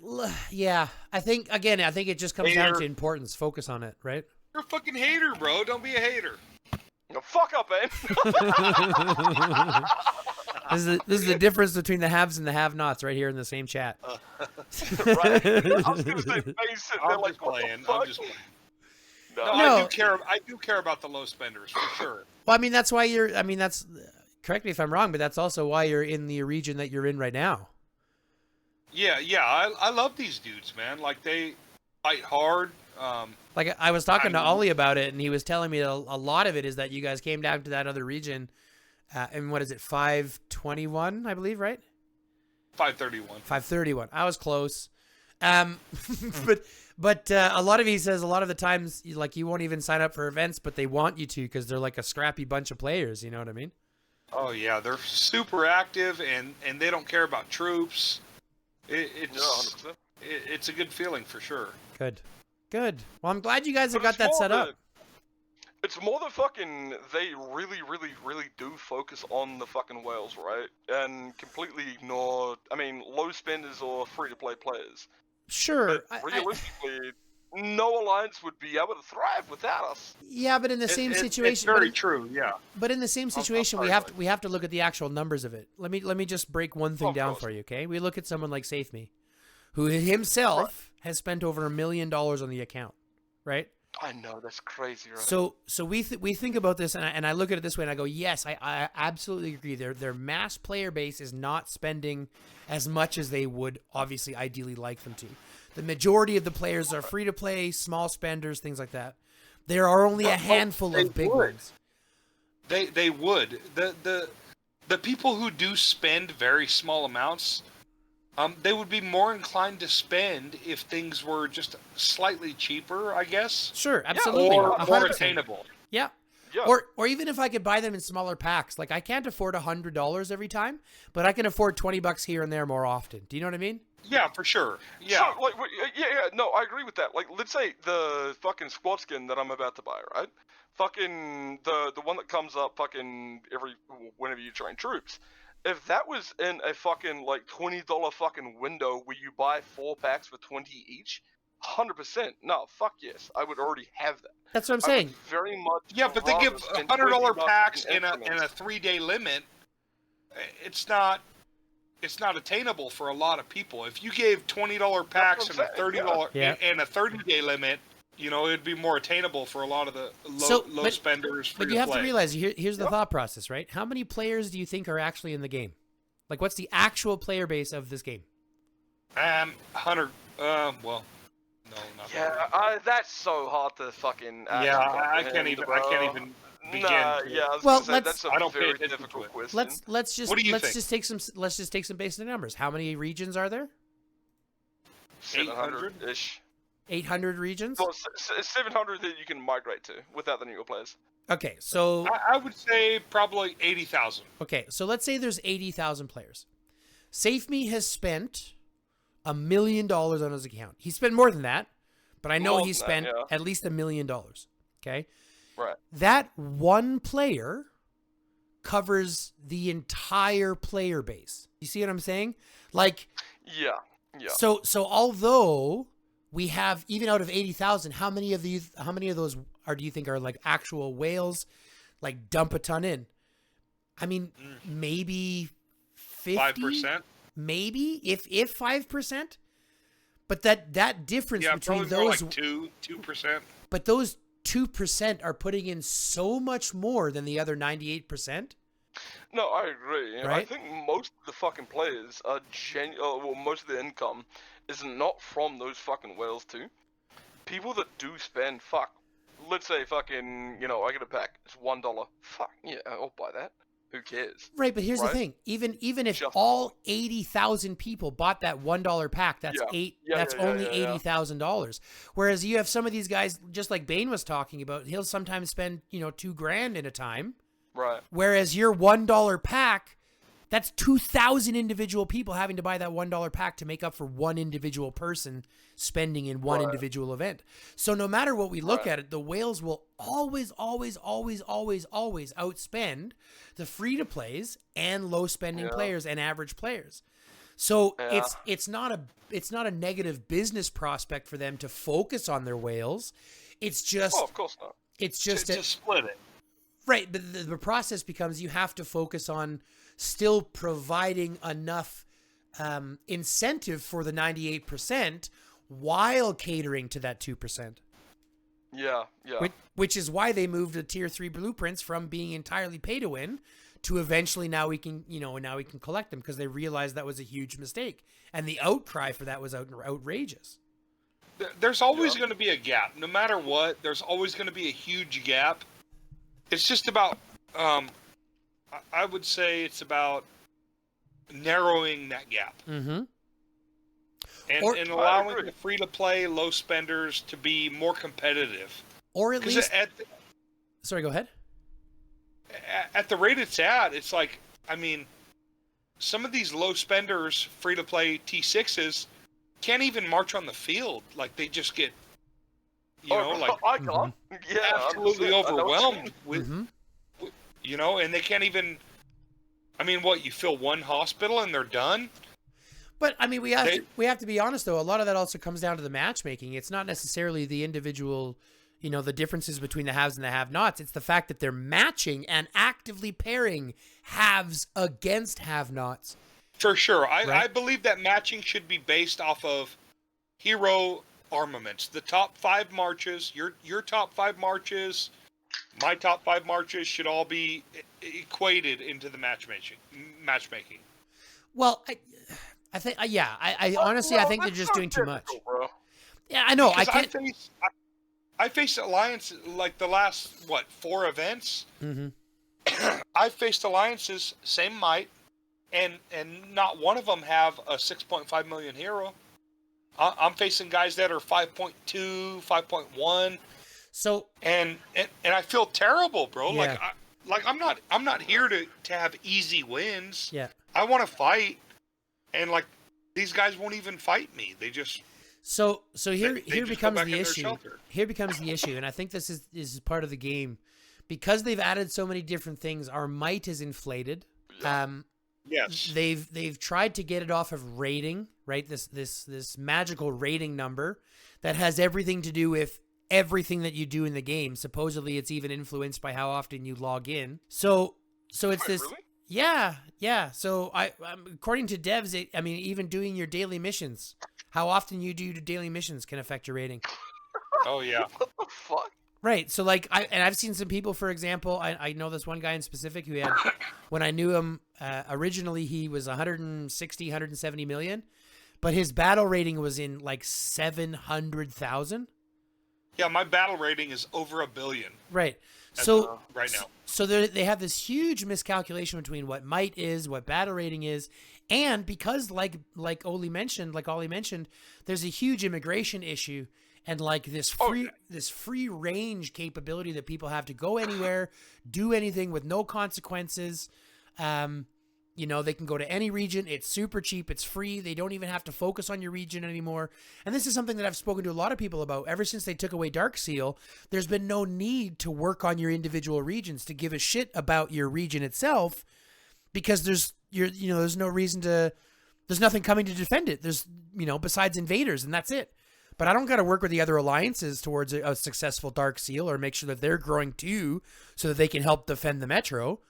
I think it just comes down to importance. Focus on it, right? You're a fucking hater, bro. Don't be a hater. No, fuck up, man. This is the difference between the haves and the have-nots right here in the same chat. Right? I was gonna say, Bane's sitting there I'm like, just what playing. the fuck? I'm just playing. No. No, I do care about the low spenders for sure. Well, I mean, that's why correct me if I'm wrong, but that's also why you're in the region that you're in right now. Yeah, I love these dudes, man. Like, they fight hard. Like, I was talking to Ollie about it, and he was telling me a lot of it is that you guys came down to that other region, and what is it, 521, I believe, right? 531. 531. I was close. But a lot of he says a lot of the times, like, you won't even sign up for events, but they want you to because they're like a scrappy bunch of players. You know what I mean? Oh yeah, they're super active and they don't care about troops. It's 100%. it's a good feeling for sure. Good. Well, I'm glad you guys have But got it's that more set up. It's more the fucking, they really, really, really do focus on the fucking whales, right? And completely ignore, low spenders or free-to-play players. Sure. But realistically, no alliance would be able to thrive without us. Yeah, but in the same situation, It's very true, yeah. But in the same situation, we have to look at the actual numbers of it. Let me just break one thing down for you, okay? We look at someone like SafeMe, who himself has spent over $1 million on the account, right? I know, that's crazy, right? So we think about this, and I look at it this way, and I go, yes, I absolutely agree. Their mass player base is not spending as much as they would obviously ideally like them to. The majority of the players are free to play, small spenders, things like that. There are only a handful of big ones. They would. The people who do spend very small amounts, they would be more inclined to spend if things were just slightly cheaper, I guess. Sure, absolutely. Or more 100%. attainable. Yeah. Yeah. Or even if I could buy them in smaller packs. Like, I can't afford $100 every time, but I can afford $20 here and there more often. Do you know what I mean? Yeah, for sure. Yeah. So, like, no, I agree with that. Like, let's say the fucking squad skin that I'm about to buy, right? Fucking, the one that comes up fucking whenever you train troops. If that was in a fucking, like, $20 fucking window where you buy 4 packs for 20 each, 100%. No, fuck yes. I would already have that. That's what I'm saying. Very much. Yeah, but they give $100 packs in a 3-day limit. It's not attainable for a lot of people. If you gave $20 packs and a $30-day limit, it'd be more attainable for a lot of the low spenders. But you have to realize, here's the thought process, right? How many players do you think are actually in the game? Like, what's the actual player base of this game? 100. Well, no, not. Yeah, that's so hard to fucking. Yeah, I can't even begin. Nah, to, yeah, that's a I don't pay very attention to difficult it. question. Let's just What do you let's think? just take some basic numbers. How many regions are there? 700-ish. 800 regions? Well, 700 that you can migrate to without the newer players. Okay, so I would say probably 80,000. okay, so let's say there's 80,000 players. SafeMe has spent $1 million on his account. He spent more than that, but I know he spent at least $1 million. Okay? Right. That one player covers the entire player base. You see what I'm saying? Like, Yeah. so although we have, even out of 80,000, how many of those do you think are like actual whales, like dump a ton in? I mean, maybe 50, 5%. maybe if 5%. But that difference Yeah, between probably more those, like 2%. but those 2% are putting in so much more than the other 98%. No, I agree. I Right? think most of the fucking players are well, most of the income is not from those fucking whales too. People that do spend, let's say fucking, I get a pack, it's $1. Fuck, yeah, I'll buy that. Who cares? Right, but here's the Right? thing: even if Just- all 80,000 people bought that $1 pack, that's Yeah. That's Yeah, only yeah. $80,000. Whereas you have some of these guys, just like Bane was talking about, he'll sometimes spend $2,000 in a time. Right. Whereas your $1 pack, that's 2,000 individual people having to buy that $1 pack to make up for one individual person spending in one individual event. So no matter what we look at it, the whales will always outspend the free-to-plays and low-spending players and average players. So it's not a negative business prospect for them to focus on their whales. It's just of course not. It's just to split it. Right, but the process becomes you have to focus on still providing enough incentive for the 98% while catering to that 2%. Yeah. Which is why they moved the tier 3 blueprints from being entirely pay to win to eventually now we can collect them, because they realized that was a huge mistake, and the outcry for that was outrageous. There's always going to be a gap. No matter what, there's always going to be a huge gap. It's just about, I would say it's about narrowing that gap. Mm-hmm. And allowing the free-to-play, low spenders to be more competitive. Or at least... Sorry, go ahead. At the rate it's at, it's like, I mean, some of these low spenders, free-to-play T6s, can't even march on the field. Like, they just get... I can't. Yeah, absolutely overwhelmed with, Mm-hmm. and they can't even. I mean, what, you fill one hospital and they're done? But I mean, we have to be honest though. A lot of that also comes down to the matchmaking. It's not necessarily the individual, the differences between the haves and the have-nots. It's the fact that they're matching and actively pairing haves against have-nots. For sure, I believe that matching should be based off of hero armaments. The top 5 marches, your top 5 marches, my top 5 marches should all be equated into the matchmaking. Well, I think, I honestly, I think they're just doing too much. Bro. Yeah, I know. I faced Alliance like the last 4 events. Mm-hmm. I've faced alliances, same might, and not one of them have a 6.5 million hero. I'm facing guys that are 5.2, 5.1. So and I feel terrible, bro. Yeah. I'm not here to have easy wins. Yeah. I want to fight, and like these guys won't even fight me. They just So here just becomes go back the in their issue. shelter. Here becomes the issue, and I think this is part of the game, because they've added so many different things. Our might is inflated. Yes. They've tried to get it off of rating, right? This magical rating number that has everything to do with everything that you do in the game. Supposedly, it's even influenced by how often you log in. So it's this. Really? Yeah. So according to devs, even doing your daily missions, how often you do daily missions can affect your rating. Oh yeah. What the fuck? Right. So I've seen some people, for example, I know this one guy in specific who had, when I knew him, originally he was 160, 170 million, but his battle rating was in like 700,000. Yeah, my battle rating is over 1 billion. Right. So right now. So they have this huge miscalculation between what might is, what battle rating is, and because like Ollie mentioned, there's a huge immigration issue, and like this free range capability that people have to go anywhere, do anything with no consequences. They can go to any region. It's super cheap. It's free. They don't even have to focus on your region anymore. And this is something that I've spoken to a lot of people about. Ever since they took away Dark Seal, there's been no need to work on your individual regions, to give a shit about your region itself, because there's no reason to, there's nothing coming to defend it. There's, besides invaders, and that's it. But I don't got to work with the other alliances towards a successful Dark Seal, or make sure that they're growing too, so that they can help defend the metro.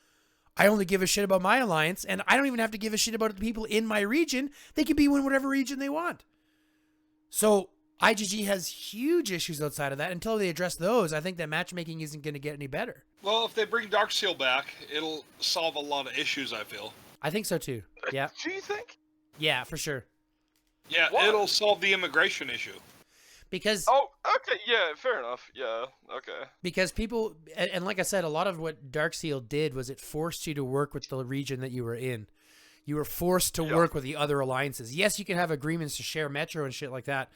I only give a shit about my alliance, and I don't even have to give a shit about the people in my region. They can be in whatever region they want. So IGG has huge issues outside of that. Until they address those, I think that matchmaking isn't going to get any better. Well, if they bring Darkseal back, it'll solve a lot of issues, I feel. I think so too. Yeah. Do you think? Yeah, for sure. Yeah, Why? it'll solve the immigration issue. Because Oh, okay, yeah, fair enough. Yeah, okay. because people, and like I said, a lot of what Darkseal did was it forced you to work with the region that you were in. You were forced to work with the other alliances. Yes, you can have agreements to share Metro and shit like that,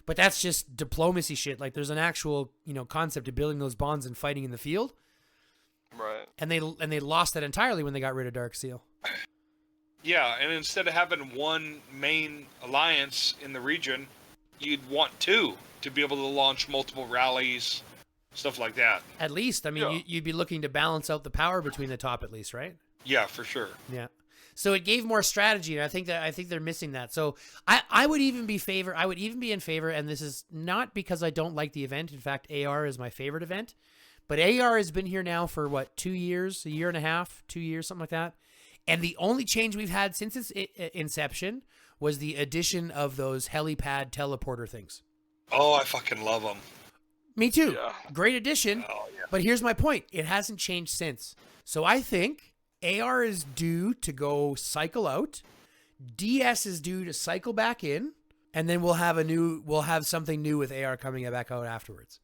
but that's just diplomacy shit. Like there's an actual, concept of building those bonds and fighting in the field. Right. And they lost that entirely when they got rid of Darkseal. Yeah, and instead of having one main alliance in the region, you'd want two to be able to launch multiple rallies, stuff like that. At least, I mean, Yeah. you'd be looking to balance out the power between the top at least, right? Yeah, for sure. Yeah. So it gave more strategy, and I think they're missing that. So I would even be in favor, and this is not because I don't like the event. In fact, AR is my favorite event. But AR has been here now for what, 2 years, a year and a half, 2 years, something like that. And the only change we've had since its inception was the addition of those helipad teleporter things. Oh, I fucking love them. Me too. Yeah. Great addition. Oh, yeah. But here's my point. It hasn't changed since. So I think AR is due to go cycle out. DS is due to cycle back in. And then we'll have something new with AR coming back out afterwards.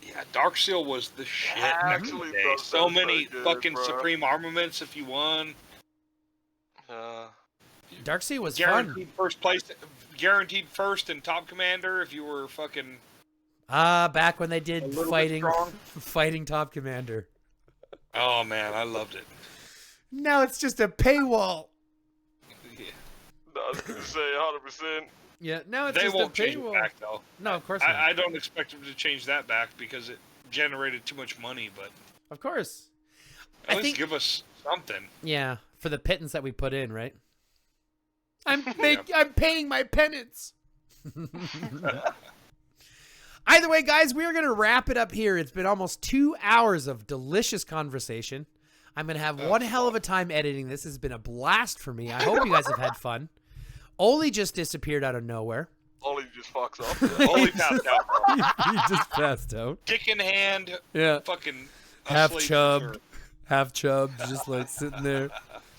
Yeah, Darkseal was the shit. Yeah, back in actually, the day. bro, So that's many very good, fucking bro. supreme armaments if you won. Darkseid was Guaranteed fun. first place. Guaranteed first and top commander if you were fucking. Back when they A did little bit strong. fighting top commander. Oh man, I loved it. Now it's just a paywall. Yeah. I was gonna say 100%. Yeah, now it's They just won't a change it paywall. back though. No, of course not. I don't expect them to change that back because it generated too much money. But Of course. at I least think- give us something. Yeah, for the pittance that we put in, right? I'm paying my penance. Either way, guys, we are going to wrap it up here. It's been almost 2 hours of delicious conversation. I'm going to have one hell of a time editing this. This has been a blast for me. I hope you guys have had fun. Oli just disappeared out of nowhere. Ollie just fucks up. Only passed out, bro. He just passed out. Dick in hand, Yeah. fucking Half asleep for chubbed. sure. Half chubbed, just like sitting there.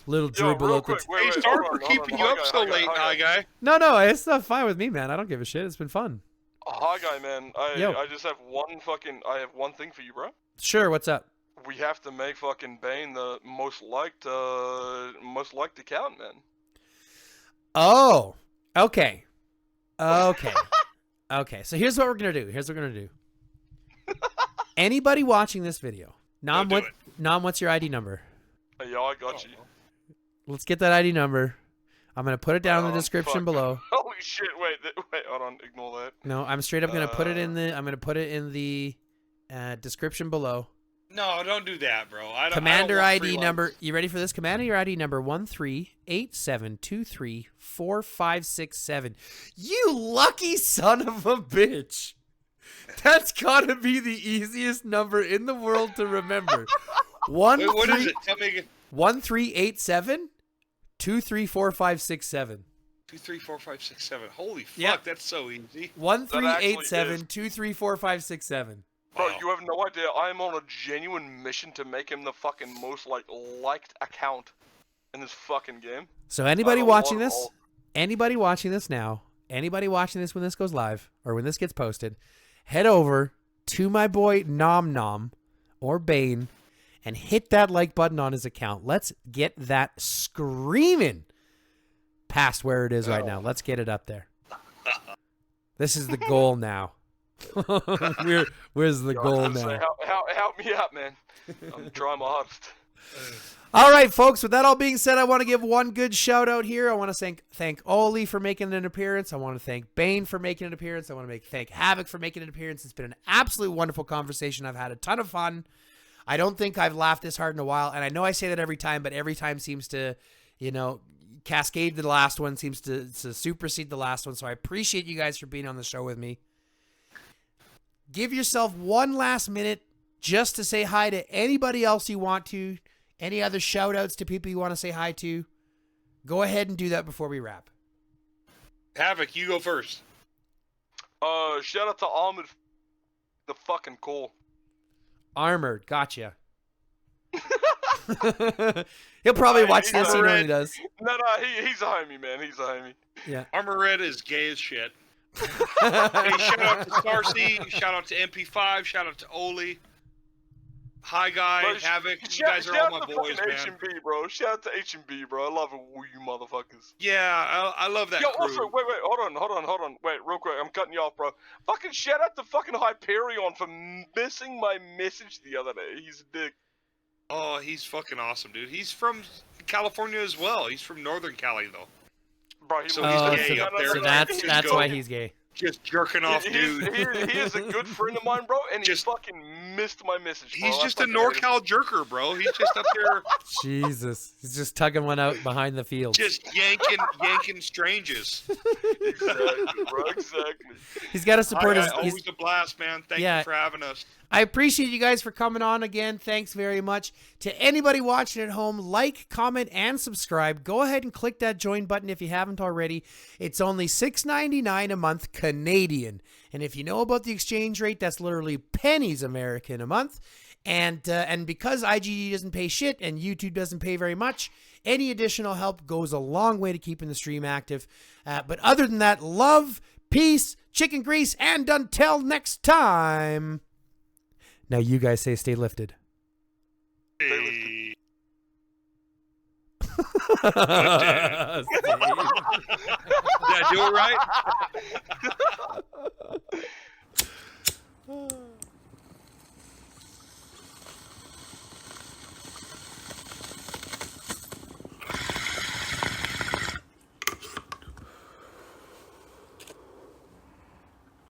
Little Yo, dribble real out the quick, wait, Hey, hold sorry on, for hold keeping on. you Hi, up guy, so hi, guy, late, hi, hi guy. guy. No, it's not fine with me, man. I don't give a shit. It's been fun. Hi, guy, man. Yo. I just have one thing for you, bro. Sure, what's up? We have to make fucking Bane the most liked account, man. Oh, okay. Okay, so here's what we're going to do. Anybody watching this video, Nom, Don't do what's your ID number? Hey, yo, I got you. Let's get that ID number. I'm going to put it down in the description fuck. below. Holy shit! Wait, hold on. Ignore that. No, I'm straight up going to put it in the description below. No, don't do that, bro. I don't. Commander I don't want ID free number. lunch. You ready for this? Commander ID number 13872345667. You lucky son of a bitch. That's gotta be the easiest number in the world to remember. Wait, what is it? Tell me again. 1387 234567. 2, 3, 4, 5, 6, 7. Holy fuck, Yep. that's so easy. 1387 234567. Bro, Wow. you have no idea. I am on a genuine mission to make him the fucking most liked account in this fucking game. So anybody I don't watching want this, all- anybody watching this now, anybody watching this when this goes live or when this gets posted, head over to my boy Nomnom or Bane and hit that like button on his account. Let's get that screaming past where it is right now. Let's get it up there. This is the goal now. Where's the Yo, I was goal gonna say, now? help me out, man. I'm trying my hardest. All right, folks. With that all being said, I want to give one good shout out here. I want to thank Oli for making an appearance. I want to thank Bane for making an appearance. I want to thank Havoc for making an appearance. It's been an absolutely wonderful conversation. I've had a ton of fun. I don't think I've laughed this hard in a while, and I know I say that every time, but every time seems to, cascade to the last one, seems to supersede the last one. So I appreciate you guys for being on the show with me. Give yourself one last minute just to say hi to anybody else you want to. Any other shout outs to people you want to say hi to? Go ahead and do that before we wrap. Havoc, you go first. Shout out to Ahmed. The fucking cool. Armored, gotcha. He'll probably watch this. You know he does. No, he's a homie, man. He's a homie. Yeah. Armor Red is gay as shit. Hey, shout out to Starcy. Shout out to MP5. Shout out to Oli. Hi, Guy. Bro, Havoc. You guys are all my boys, man. H&B, bro. Shout out to H&B, bro. I love it, you motherfuckers. Yeah, I love that Yo, crew. also, wait, hold on. Wait, real quick. I'm cutting you off, bro. Fucking shout out to fucking Hyperion for missing my message the other day. He's a dick. Oh, he's fucking awesome, dude. He's from California as well. He's from Northern Cali, though. Bro, he So looks he's gay up there. So that's why he's gay. Just jerking off, dude. He is a good friend of mine, bro, and he fucking missed my message, bro. He's just a NorCal jerker, bro. He's just up there. Jesus. He's just tugging one out behind the field. Just yanking strangers. Exactly, bro. Exactly. He's got to support his. Always a blast, man. Thank you for having us. I appreciate you guys for coming on again. Thanks very much. To anybody watching at home, like, comment, and subscribe. Go ahead and click that join button if you haven't already. It's only $6.99 a month Canadian. And if you know about the exchange rate, that's literally pennies American a month. And because IGD doesn't pay shit and YouTube doesn't pay very much, any additional help goes a long way to keeping the stream active. But other than that, love, peace, chicken grease, and until next time. Now you guys say stay lifted. Hey. Yeah, Yeah, do it right.